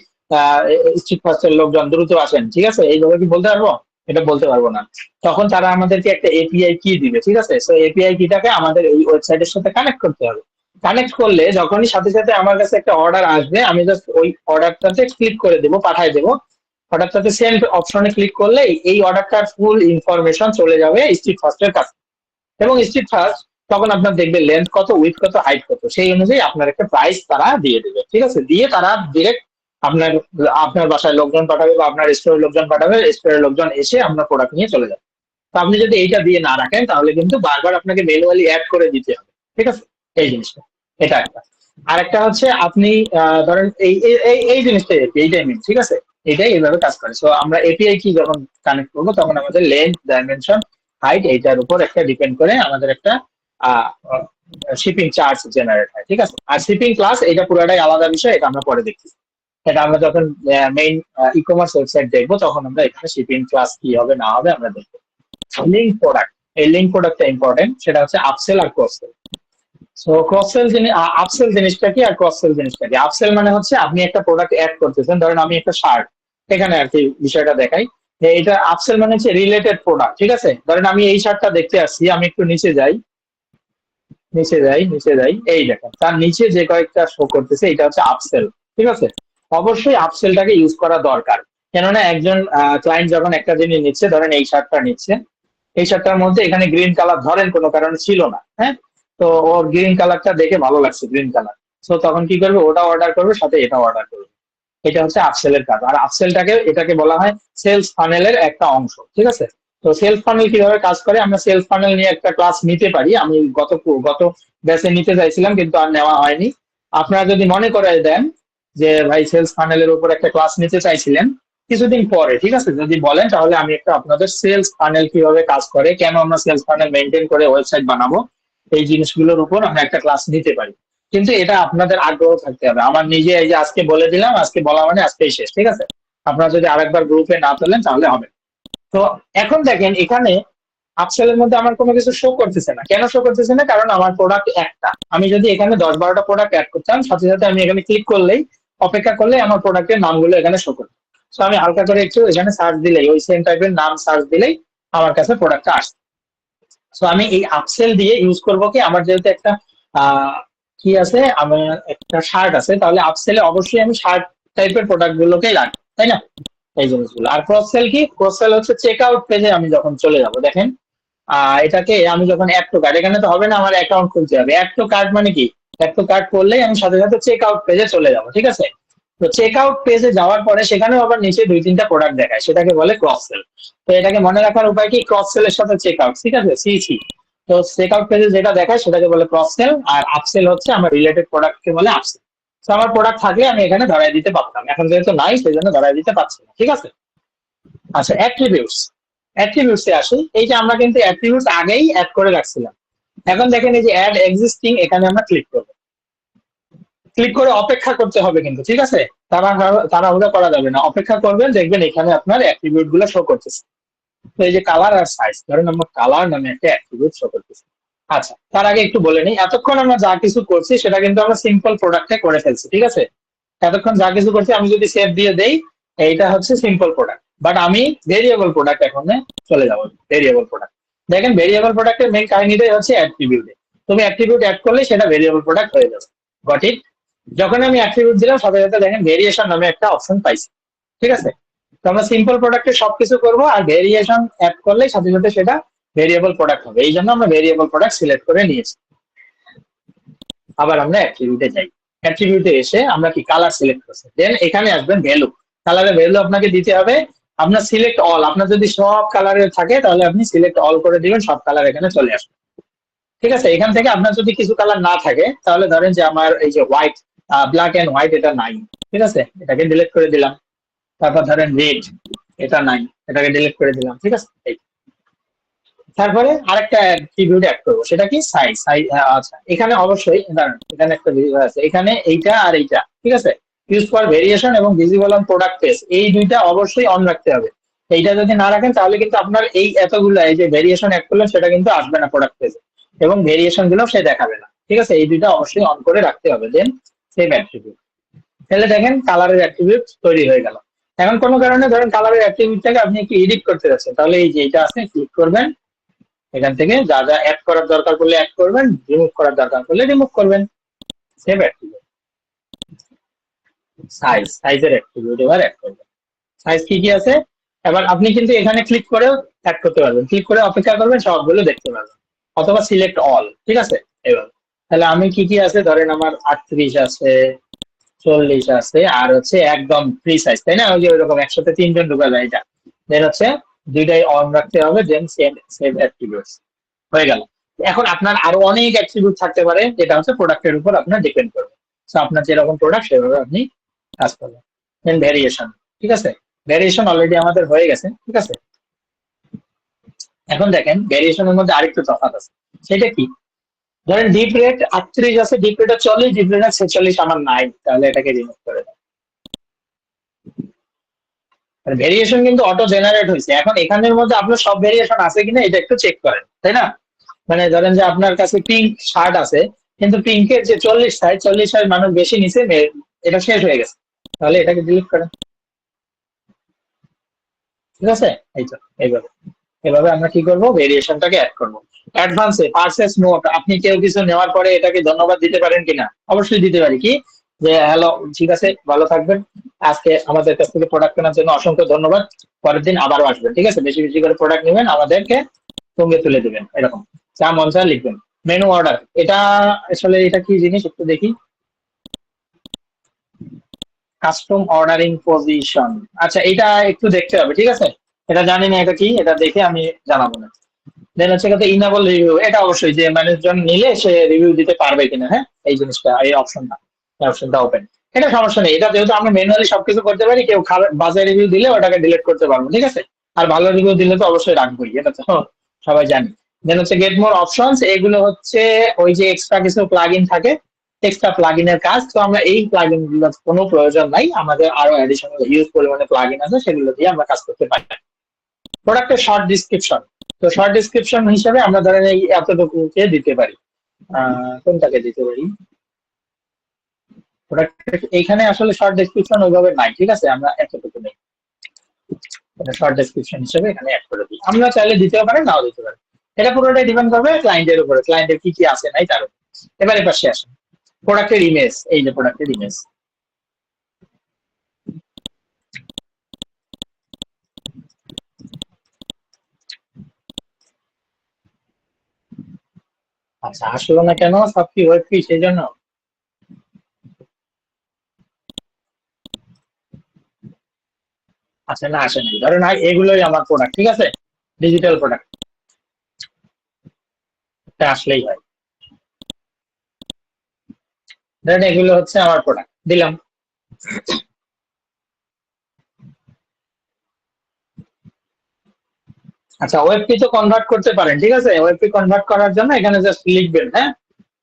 Speaker 1: স্ট্রিট ফাস্টের লোকজন দ্রুত আসেন, ঠিক আছে, এইভাবে কি বলতে পারবো? এটা বলতে পারবো না। তখন তারা আমাদেরকে একটা এপিআই কি দিবে, ঠিক আছে, তো এপিআই কিটাকে আমাদের এই ওয়েবসাইটের সাথে কানেক্ট করতে হবে। কানেক্ট করলে যখনই সাথে সাথে আমার কাছে একটা অর্ডার আসবে, আমি জাস্ট ওই অর্ডারটাতে ক্লিক করে দেবো, পাঠায় দেবো। অর্ডারটাতে সেন্ড অপশনে ক্লিক করলে এই অর্ডারটার ফুল ইনফরমেশন চলে যাবে স্ট্রিট ফাস্টের কাছে। এবং স্ট্রিট ফাস্ট তখন আপনার দেখবে লেন্থ কত, উইথ কত, হাইট কত, সেই অনুযায়ী আপনার একটা প্রাইস তারা দিয়ে দেবে, ঠিক আছে, দিয়ে তারা ডিরেক্ট আপনার আপনার বাসায় লোকজন পাঠাবে বা আপনার স্টোরের লোকজন পাঠাবে, স্টোরের লোকজন এসে আপনার প্রোডাক্ট নিয়ে চলে যাবে। তো আপনি যদি এইটা দিয়ে না রাখেন তাহলে কিন্তু বারবার আপনাকে ম্যানুয়ালি অ্যাড করে দিতে হবে, ঠিক আছে, এই জিনিসটা। এটা একটা। আরেকটা হচ্ছে আপনি ধরেন এই জিনিসটাই আর কি, এইটাই মেন, ঠিক আছে, এটাই এইভাবে কাজ করে। সো আমরা এপিআই কি যখন কানেক্ট করবো তখন আমাদের লেন্থ, ডাইমেনশন, হাইট এইটার উপর একটা ডিপেন্ড করে আমাদের একটা শিপিং চার্জ জেনারেট হয়, ঠিক আছে। আর শিপিং ক্লাস এটা পুরোটাই আলাদা বিষয়, এটা আমরা পরে দেখছি। এটা আমরা যখন মেইন ই কমার্স ওয়েবসাইট দেখবো তখন আমরা এখানে শিপিং ক্লাস কি হবে না হবে আমরা দেখবো। লিঙ্ক প্রোডাক্ট, এই লিঙ্ক প্রোডাক্টটা ইম্পর্টেন্ট, সেটা হচ্ছে আপসেল আর cross sell. So cross sell জিনিস, আপসেল জিনিসটা কি আর ক্রস সেল জিনিসটা কি? আপসেল মানে হচ্ছে আপনি একটা প্রোডাক্ট অ্যাড করতেছেন, ধরেন আমি একটা শার্ট, এখানে আর কি বিষয়টা দেখাই যে এটা আপসেল মানে হচ্ছে রিলেটেড প্রোডাক্ট, ঠিক আছে। ধরেন আমি এই শার্টটা দেখতে আসছি, আমি একটু নিচে যাই, নিচে যাই, এই দেখেন তার নিচে যে কয়েকটা শো করতেছে এটা হচ্ছে আপসেল, ঠিক আছে। অবশ্যই আপসেলটাকে ইউজ করা দরকার, কেননা একজন ক্লায়েন্ট যখন একটা জিনিস নিচ্ছে, ধরেন এই শার্টটা নিচ্ছে, এই শার্টটার মধ্যে এখানে গ্রিন কালার ধরেন কোনো কারণে ছিল না, হ্যাঁ, তো ওর গ্রিন কালারটা দেখে ভালো লাগছে, গ্রিন কালার, সো তখন কি করবে, ওটা অর্ডার করবে, সাথে এটা অর্ডার করবে। এটা হচ্ছে আপসেলের কাজ। আর আপসেলটাকে এটাকে বলা হয় সেলস ফানেলের একটা অংশ, ঠিক আছে। তো সেলস ফানেল কিভাবে কাজ করে, আমরা সেলস ফানেল নিয়ে একটা ক্লাস নিতে পারি, আমি গত ব্যাচে নিতে চাইছিলাম কিন্তু আর নেওয়া হয়নি। আপনারা যদি মনে করে দেন যে ভাই সেলস ফানেলের উপর একটা ক্লাস নিতে চাইছিলেন কিছুদিন পরে, ঠিক আছে, যদি বলেন তাহলে আমি একটা আপনাদের সেলস ফানেল কিভাবে কাজ করে, কেন আমরা সেলস ফানেল মেনটেন করে ওয়েবসাইট বানাবো, এই জিনিসগুলোর উপর আমরা একটা ক্লাস নিতে পারি। কিন্তু এটা আপনাদের আগ্রহ থাকতে হবে। আমার নিজে এই যে আজকে বলে দিলাম, আজকে বলা মানে আজকেই শেষ, ঠিক আছে। আপনারা যদি আরেকবার গ্রুপে না তোলেন তাহলে হবে। তো এখন দেখেন এখানে আপসেলের মধ্যে আমার কোনো কিছু শো করতেছে না, কেন শো করতেছে না, কারণ আমার প্রোডাক্ট একটা। আমি যদি এখানে 10-12টা প্রোডাক্ট অ্যাড করতাম, সাথে সাথে আমি এখানে ক্লিক করলেই, অপেক্ষা করলেই আমার প্রোডাক্টের নামগুলো এখানে শো করবে। তো আমি হালকা করে একটু এখানে সার্চ দিলেই, ওই সেম টাইপের নাম সার্চ দিলেই আমার কাছে প্রোডাক্টটা আসছে। সো আমি এই আপসেল দিয়ে ইউজ করবো কি, আমার যেহেতু একটা আহ কি আছে, আমার একটা শার্ট আছে, তাহলে আপসেলে অবশ্যই আমি শার্ট টাইপের প্রোডাক্ট গুলোকেই রাখবো, তাই না, এই জিনিসগুলো। আর ক্রস সেল কি, ক্রস সেল হচ্ছে চেক আউট পেজে আমি যখন চলে যাব, দেখেন এটাকে আমি যখন অ্যাড টু কার্ট, এখানে তো হবে না, আমার অ্যাকাউন্ট খুলতে হবে। অ্যাড টু কার্ট মানে কি, অ্যাড টু কার্ট করলেই আমি সাথে সাথে চেক আউট পেজে চলে যাব, ঠিক আছে। তো চেক আউট পেজে যাওয়ার পরে সেখানেও আবার নিচে 2-3টা প্রোডাক্ট দেখায়, সেটাকে বলে ক্রস সেল। তো এটাকে মনে রাখার উপায় কি, ক্রস সেলের সাথে চেক আউট, ঠিক আছে, সি। তো চেক আউট পেজে যেটা দেখায় সেটাকে বলে ক্রস সেল, আর আপসেল হচ্ছে আমার রিলেটেড প্রোডাক্টকে বলে আপসেল। তো আমার প্রোডাক্ট থাকলে আমি এখানে ধরাই দিতে পারতাম, এখন যেহেতু নাই সেই জন্য ধরাই দিতে পারছি না, ঠিক আছে। আচ্ছা, অ্যাট্রিবিউটস, অ্যাট্রিবিউটসে আসি। এই যে আমরা কিন্তু অ্যাট্রিবিউটস আগেই অ্যাড করে রাখছিলাম। এখন দেখেন এই যে অ্যাড এক্সিস্টিং, এখানে আমরা ক্লিক করব, ক্লিক করে অপেক্ষা করতে হবে কিন্তু, ঠিক আছে। তাড়াহুড়া করা যাবে না, অপেক্ষা করবেন, দেখবেন এখানে আপনার অ্যাট্রিবিউট গুলো শো করতেছে। তো এই যে কালার আর সাইজ, ধরেন আমরা কালার নামে একটা অ্যাট্রিবিউট শো করতেছি। আচ্ছা, তার আগে একটু বলে নিই, এতক্ষণ আমরা যা কিছু করছি সেটা কিন্তু আমরা সিম্পল প্রোডাক্টে করে ফেলছি, ঠিক আছে। এতক্ষণ যা কিছু করছি আমি যদি সেভ দিয়ে দেই, এইটা হচ্ছে সিম্পল প্রোডাক্ট, বাট আমি ভেরিয়েবল প্রোডাক্ট এখন চলে যাবো। ভেরিয়েবল প্রোডাক্ট, দেখেন ভেরিয়েবল প্রোডাক্টের মেইন কাহিনীটাই হচ্ছে অ্যাট্রিবিউটে। তুমি অ্যাট্রিবিউট অ্যাড করলে সেটা ভেরিয়েবল প্রোডাক্ট হয়ে যাবে, গট ইট। যখন আমি অ্যাট্রিবিউট দিলাম সাথে সাথে দেখেন ভেরিয়েশন নামে একটা অপশন পাইছি, ঠিক আছে। তো আমরা সিম্পল প্রোডাক্টে সবকিছু করবো, আর ভেরিয়েশন অ্যাড করলে সাথে সাথে সেটা ভেরিয়েবল প্রোডাক্ট হবে, এই জন্য আমরা ভেরিয়েবল প্রোডাক্ট সিলেক্ট করে নিয়েছি। আবার আমরা অ্যাট্রিবিউটে যাই, অ্যাট্রিবিউটে এসে আমরা কি কালার সিলেক্ট করছি, দেন এখানে আসবেন ভ্যালু। কালারের ভ্যালু আপনাকে দিতে হবে, আপনার সিলেক্ট অল, আপনার যদি সব কালারের থাকে তাহলে আপনি সিলেক্ট অল করে দিবেন, সব কালার এখানে চলে আসবে, ঠিক আছে। এখান থেকে আপনার যদি কিছু কালার না থাকে তাহলে ধরেন যে আমার এই যে হোয়াইট, ব্ল্যাক এন্ড হোয়াইট এটা নাই, ঠিক আছে, এটাকে ডিলিট করে দিলাম। তারপর ধরেন রেড, এটা নাই, এটাকে ডিলিট করে দিলাম, ঠিক আছে। তারপরে আরেকটা অ্যাট্রিবিউট অ্যাড করবো, সেটা কি সাইজ। আচ্ছা, এখানে অবশ্যই দাঁড়ান, এখানে একটা ভিজিবল আছে, এখানে এইটা আর এইটা, ঠিক আছে। ইউজ ফর ভেরিয়েশন এবং ভিজিবল অন প্রোডাক্ট পেজ, এই দুইটা অবশ্যই অন রাখতে হবে। এইটা যদি না রাখেন তাহলে কিন্তু আপনার এই এতগুলো এই যে ভেরিয়েশন অ্যাড করলেন সেটা কিন্তু আসবে না প্রোডাক্ট পেজে, এবং ভেরিয়েশন গুলো সে দেখাবে না। ঠিক আছে, এই দুইটা অবশ্যই অন করে রাখতে হবে। দেন সেভ অ্যাট্রিবিউট, তাহলে দেখেন কালারের অ্যাট্রিবিউট তৈরি হয়ে গেল। এখন কোনো কারণে ধরেন কালারের অ্যাট্রিবিউটটাকে আপনি একটু এডিট করতে যাচ্ছেন, তাহলে এই যে এটা আছে ক্লিক করবেন, এখান থেকে যা যা অ্যাড করার দরকার পড়লে অ্যাড করবেন, রিমুভ করার দরকার পড়লে রিমুভ করবেন। সেভ অ্যাট্রিবিউট, সাইজের অ্যাট্রিবিউট এবার অ্যাড করবেন। সাইজ কি কি আছে, এবার আপনি কিন্তু এখানে ক্লিক করেও অ্যাড করতে পারবেন, ক্লিক করে অপেক্ষা করবেন, সবগুলো দেখতে পারবেন, অথবা সিলেক্ট অল। ঠিক আছে, এবার তাহলে আমি কি কি আছে, ধরেন আমার 38 আছে, 40 আছে, আর হচ্ছে একদম ফ্রি সাইজ, তাই না, ওই যে ওইরকম একসাথে তিনজন ঢুকা যায় এটা। দেন হচ্ছে দুইটাই অন রাখতে হবে, দেন সেভ অ্যাট্রিবিউটস হয়ে গেল। এখন আপনার আরো অনেক অ্যাট্রিবিউট থাকতে পারে, যেটা হচ্ছে প্রোডাক্টের উপর আপনার ডিপেন্ড করবে। তো আপনার যেরকম প্রোডাক্ট সেভাবে আপনি কাজ করবেন। দেন ভেরিয়েশন, ঠিক আছে, ভেরিয়েশন অলরেডি আমাদের হয়ে গেছে। ঠিক আছে, এখন দেখেন ভেরিয়েশনের মধ্যে আরেকটু তফাৎ আছে, সেটা কি, ধরেন ডিপ রেট 38 আছে, ডিপ রেট 40, ডিপ রেট 46 আমার নাই, তাহলে এটাকে রিমুভ করে দেন। ভেরিয়েশন কিন্তু অটো জেনারেট হয়েছে, এখন এখানের মধ্যে আপনার সব ভেরিয়েশন আছে কিনা এটা একটু চেক করেন, তাই না। মানে ধরেন যে আপনার কাছে পিঙ্ক শার্ট আছে, কিন্তু পিঙ্কের যে 40 সাইজ, 40 সাইজ মানুষ বেশি নিচে, এটা শেষ হয়ে গেছে, তাহলে এটাকে ডিলিট করেন। ঠিক আছে, এই তো এইভাবে, এভাবে আমরা কি করব, ভেরিয়েশনটাকে অ্যাড করব। অ্যাডভান্সে পারচেস নোট, আপনি কেউ কিছু নেওয়ার পরে এটাকে ধন্যবাদ দিতে পারেন কিনা, অবশ্যই দিতে পারি, কি যে হ্যালো ঠিক আছে ভালো থাকবেন, আজকে আমাদের কাছ থেকে প্রোডাক্ট কেনার জন্য অসংখ্য ধন্যবাদ, পরের দিন আবারও আসবেন। ঠিক আছে, বেশি বেশি করে প্রোডাক্ট নেবেন, আমাদেরকে সঙ্গে তুলে দিবেন, এরকম যা মন চায় লিখবেন। মেনু অর্ডার, এটা আসলে এটা কি জিনিস একটু দেখি, কাস্টম অর্ডারিং পজিশন, আচ্ছা এটা একটু দেখতে হবে। ঠিক আছে, এটা জানি না এটা কি, এটা দেখে আমি জানাবো না। দেন হচ্ছে কথা ইনাবল রিভিউ, এটা অবশ্যই যে মানুষজন নিলে সে রিভিউ দিতে পারবে কিনা, হ্যাঁ এই জিনিসটা, এই অপশনটা, এই অপশনটা ওপেন, এটা সমস্যা নেই, এটা যেহেতু আমরা ম্যানুয়ালি সবকিছু করতে পারি, কেউ বাজে রিভিউ দিলে ওটাকে ডিলিট করতে পারবো। ঠিক আছে, আর ভালো রিভিউ দিলে তো অবশ্যই রাখবোই, এটা তো সবাই জানি। দেন হচ্ছে গেট মোর অপশনস, এগুলো হচ্ছে ওই যে এক্সট্রা কিছু প্লাগ ইন থাকে, এক্সট্রা প্লাগ ইনের কাজ, তো আমরা এই প্লাগ ইন গুলোর কোনো প্রয়োজন নাই, আমাদের আরো অ্যাডিশনাল হিউজ পরিমাণে প্লাগ ইন আছে, সেগুলো দিয়ে আমরা কাজ করতে পারি। প্রোডাক্টের শর্ট ডিসক্রিপশন, তো শর্ট ডিসক্রিপশন হিসেবে আমরা ধরেন এই এতটুকুকে দিতে পারি, কোনটাকে দিতে পারি, প্রোডাক্ট এইখানে আসলে শর্ট ডেসক্রিপশন ওইভাবে নাই। ঠিক আছে, আমরা এতটুকু নেই, শর্ট ডেসক্রিপশন হিসেবে এখানে অ্যাড করে দিই, আমরা চাইলে দিতেও পারি নাও দিতে পারি, এটা পুরোটাই ডিপেন্ড করবে ক্লায়েন্টের উপরে, ক্লায়েন্টের কি কি আছে নাই তার উপর। এবারে পাশে আসেন প্রোডাক্টের ইমেজ, এই যে প্রোডাক্টের ইমেজ, আচ্ছা আসলো না কেন, সব কি ওয়েব কি সেই জন্য, আচ্ছা না আসে নাই, ধরেন এগুলোই আমার প্রোডাক্ট। ঠিক আছে, ডিজিটাল প্রোডাক্ট, এটা আসলেই হয়, ধরেন এগুলো হচ্ছে আমার প্রোডাক্ট দিলাম। আচ্ছা ওয়েবপি তো কনভার্ট করতে পারেন, ঠিক আছে, ওয়েবপি কনভার্ট করার জন্য এখানে জাস্ট লিখবেন, হ্যাঁ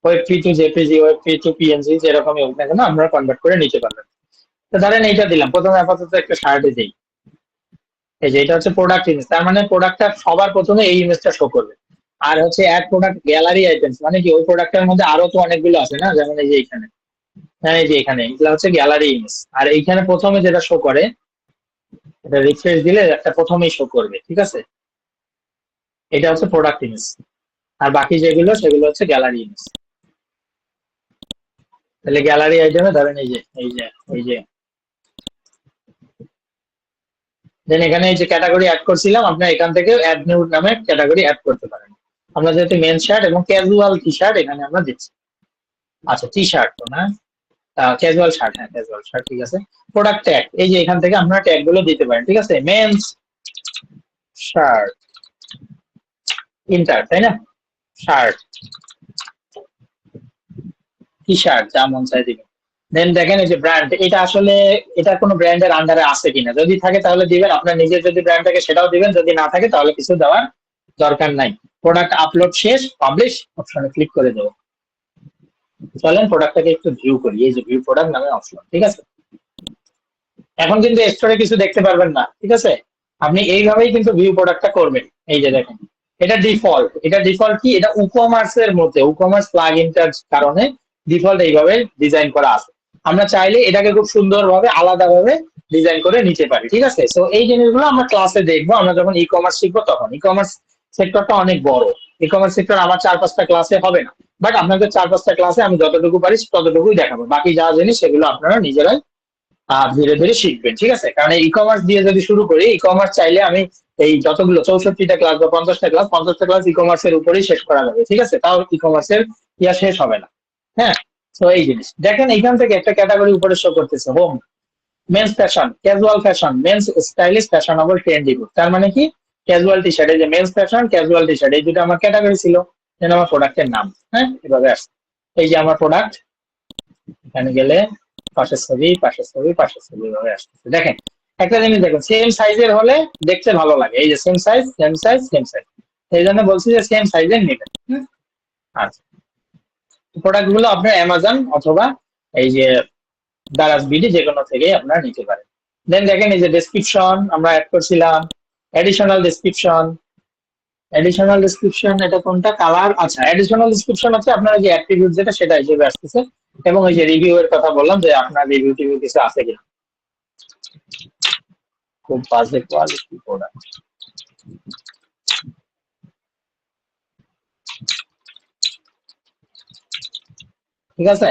Speaker 1: ওয়েবপি টু জেপিজি, ওয়েবপি টু পিএনজি, যেরকমই হোক না কেন আমরা কনভার্ট করে নিতে পারবেন। তো ধরেন এইটা দিলাম, প্রথমে আপাতত একটা শার্টে দিই, এই যে এটা হচ্ছে প্রোডাক্ট ইমেজ, তার মানে প্রোডাক্টটা সবার প্রথমে এই ইমেজটা শো করবে। আর হচ্ছে অ্যাড প্রোডাক্ট গ্যালারি আইটেমস, মানে কি ওই প্রোডাক্টের মধ্যে আরো তো অনেকগুলো আছে না, যেমন এই যে এখানে, হ্যাঁ এই যে এখানে এগুলো হচ্ছে গ্যালারি ইমেজ, আর এইখানে প্রথমে যেটা শো করে, এটা রিফ্রেশ দিলে একটা প্রথমেই শো করবে। ঠিক আছে, এটা হচ্ছে প্রোডাক্ট ইমেজ, আর বাকি যেগুলো সেগুলো হচ্ছে গ্যালারি ইমেজ। তাহলে গ্যালারি আইটেমে ধরেন এই যে এই যে দেন এখানে এই যে ক্যাটাগরি অ্যাড করছিলাম, আপনার এখান থেকে অ্যাড নিউ নামে ক্যাটাগরি অ্যাড করতে পারেন। আমরা যেহেতু মেন শার্ট এবং ক্যাজুয়াল টি শার্ট এখানে আমরা দিচ্ছি, আচ্ছা টি শার্ট তো না, ক্যাজুয়াল শার্ট, হ্যাঁ ক্যাজুয়াল শার্ট, ঠিক আছে। প্রোডাক্ট ট্যাগ, এই যে এখান থেকে আপনারা ট্যাগ গুলো দিতে পারেন। ঠিক আছে, মেন্স শার্ট ইন্টার, তাই না, শার্ট টি শার্ট যা মন চাই দিবেন। দেন দেখেন এই যে ব্র্যান্ড, এটা আসলে এটা কোনো ব্র্যান্ডের আন্ডারে আছে কিনা, যদি থাকে তাহলে দিবেন, আপনার নিজের যদি ব্র্যান্ড থাকে সেটাও দিবেন, যদি না থাকে তাহলে কিছু দেওয়ার দরকার নাই। প্রোডাক্ট আপলোড শেষ, পাবলিশ অপশনে ক্লিক করে দেবো। চলেন প্রোডাক্টটাকে একটু ভিউ করি, এই যে ভিউ প্রোডাক্ট নামে অপশন। ঠিক আছে, এখন কিন্তু স্টোরে কিছু দেখতে পারবেন না। ঠিক আছে, আপনি এইভাবেই কিন্তু ভিউ প্রোডাক্টটা করবেন। এই যে দেখেন, এটা ডিফল্ট কি, এটা উকমার্স এর মধ্যে উকমার্স প্লাগ ইনটার কারণে ডিফল্ট এইভাবে ডিজাইন করা আছে। আমরা চাইলে এটাকে খুব সুন্দরভাবে আলাদাভাবে ডিজাইন করে নিতে পারি, ঠিক আছে। তো এই জিনিসগুলো আমরা ক্লাসে দেখবো, আমরা যখন ই কমার্স শিখবো তখন। ই কমার্স সেক্টরটা অনেক বড়। ই কমার্স সেক্টর আমার 4-5টা ক্লাসে হবে না, বাট আপনাদের 4-5টা ক্লাসে আমি যতটুকু পারি ততটুকুই দেখাবো। বাকি যা জিনিস সেগুলো আপনারা নিজেরাই ধীরে ধীরে শিখবেন, ঠিক আছে। কারণ ই কমার্স দিয়ে যদি শুরু করি, ই কমার্স চাইলে আমি এই যতগুলো 64টা ক্লাস বা 50টা ক্লাস ই কমার্সের উপরেই শেষ করা যাবে, ঠিক আছে। তাও ই কমার্সের ইয়া শেষ হবে না। হ্যাঁ, তো এই জিনিস দেখেন, এইখান থেকে একটা ক্যাটাগরি উপরে শো করতেছে, home, men's fashion, casual fashion, men's stylish, fashionable, trendy good. তার মানে কি, ক্যাজুয়াল টি শার্ট, এই যে men's fashion, casual T shirt, এই দুটো আমার ক্যাটাগরি ছিল। দেন আমার প্রোডাক্টের নাম, হ্যাঁ, এভাবে আসছে। এই যে আমার প্রোডাক্ট, এখানে গেলে পাশের ছবি, পাশের ছবি, পাশের ছবি, এভাবে আসতেছে। দেখেন, একটা জিনিস দেখুন, সেম সাইজের হলে দেখতে ভালো লাগে। এই যে same size, same size, same size, এই জন্য বলছি যে সেম সাইজের নেবেন। আচ্ছা, প্রোডাক্ট গুলো আপনার অ্যামাজন অথবা এই যে দারাজ বিডি যে কোনো থেকে আপনারা নিতে পারেন। দেন দেখেন, এই যে ডেসক্রিপশন আমরা অ্যাড করছিলাম, এডিশনাল ডেসক্রিপশন। এডিশনাল ডেসক্রিপশন এটা কোনটা, কালার, আচ্ছা, এডিশনাল ডেসক্রিপশন হচ্ছে আপনার যে অ্যাট্রিবিউট যেটা সেটা হিসেবে আসতেছে। এবং এই যে রিভিউ এর কথা বললাম, যে আপনার রিভিউ টিভিউ কিছু আছে কিনা। খুব বাজে কোয়ালিটি প্রোডাক্ট, ঠিক আছে।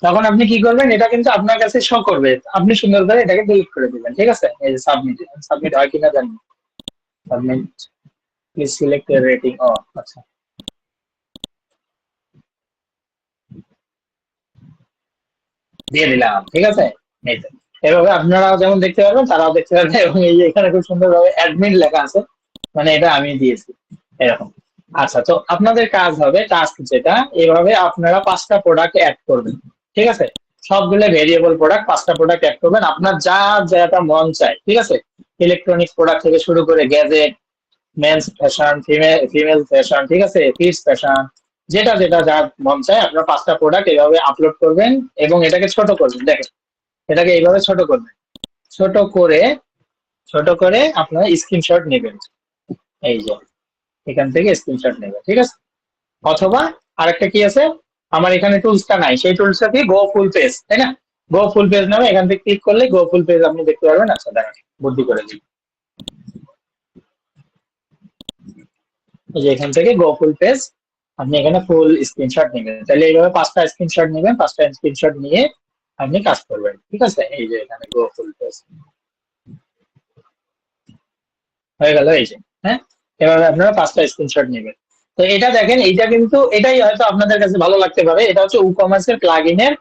Speaker 1: তখন আপনি কি করবেন, এটা কিন্তু আপনার কাছে শো করবে, আপনি সুন্দর করে এটাকে ডিলিট করে দিবেন, ঠিক আছে। এই যে সাবমিট, সাবমিট হয় কিনা জানি না। সাবমিট, প্লিজ সিলেক্ট রেটিং, ও আচ্ছা, দিয়ে দিলাম, ঠিক আছে। এই তো, এভাবে আপনারাও যেমন দেখতে পারবেন তারাও দেখতে পারবে। এবং এই যে এখানে খুব সুন্দরভাবে অ্যাডমিন লেখা আছে, মানে এটা আমি দিয়েছি, এরকম। আচ্ছা, তো আপনাদের কাজ হবে, টাস্ক যেটা, এভাবে আপনারা 5টা প্রোডাক্ট অ্যাড করবেন, ঠিক আছে। সবগুলো ভেরিয়েবল প্রোডাক্ট, 5টা প্রোডাক্ট অ্যাড করবেন আপনার যা যেটা মন চায়, ঠিক আছে। ইলেকট্রনিক্স প্রোডাক্ট থেকে শুরু করে gadget, men's fashion, female fashion, ঠিক আছে, কিডস ফ্যাশন, যেটা যেটা যার মন চায় আপনার 5টা প্রোডাক্ট এভাবে আপলোড করবেন। এবং এটাকে ছোট করবেন, দেখেন, এটাকে এইভাবে ছোট করবেন। ছোট করে, ছোট করে আপনার স্ক্রিনশট নেবেন, এই যে এখান থেকে স্ক্রিনশট নেবেন, ঠিক আছে। অথবা আরেকটা কি আছে, আমার এখানে টুলসটা নাই, সেই টুলসটা কি, গো ফুল পেজ, তাই না। গো ফুল পেজ নামে এখান থেকে ক্লিক করলে গো ফুল পেজ আপনি দেখতে পারবেন। আচ্ছা দেখেন, বুদ্ধি করে দিই, এই যে এখান থেকে গো ফুল পেজ, আপনি এখানে ফুল স্ক্রিনশট নেবেন। তাহলে এইভাবে 5টা স্ক্রিনশট নেবেন, 5টা স্ক্রিনশট নিয়ে আপনি কাজ করবেন, ঠিক আছে। এই যে এখানে গো ফুল পেজ হয়ে গেল, এই যে, হ্যাঁ, এভাবে আপনারা 5টা স্ক্রিনশট নেবেন। তো এটা দেখেন, এইটা কিন্তু এটাই হয়তো আপনাদের কাছে ভালো লাগতে পারে, এটা হচ্ছে উকমার্সের প্লাগ ইনের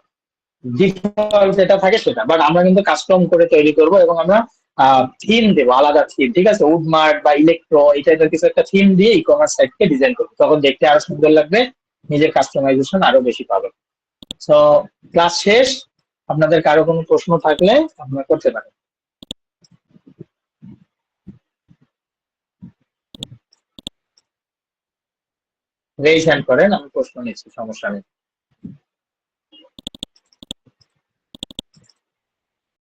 Speaker 1: ডিফল্ট যেটা থাকে সেটা, বাট আমরা কিন্তু কাস্টম করে তৈরি করব। এবং আমরা থিম দেবো, আলাদা থিম, ঠিক আছে। উডমার্ট বা ইলেকট্রো এই টাইপের কিছু একটা থিম দিয়ে ই কমার্স সাইটকে ডিজাইন করবো, তখন দেখতে আরো সুন্দর লাগবে, নিজের কাস্টমাইজেশন আরো বেশি পাবে। তো ক্লাস শেষ, আপনাদের কারো কোনো প্রশ্ন থাকলে আপনারা করতে পারেন, রেইজ হ্যান্ড করেন, আমি প্রশ্ন নিচ্ছি, সমস্যা নেই।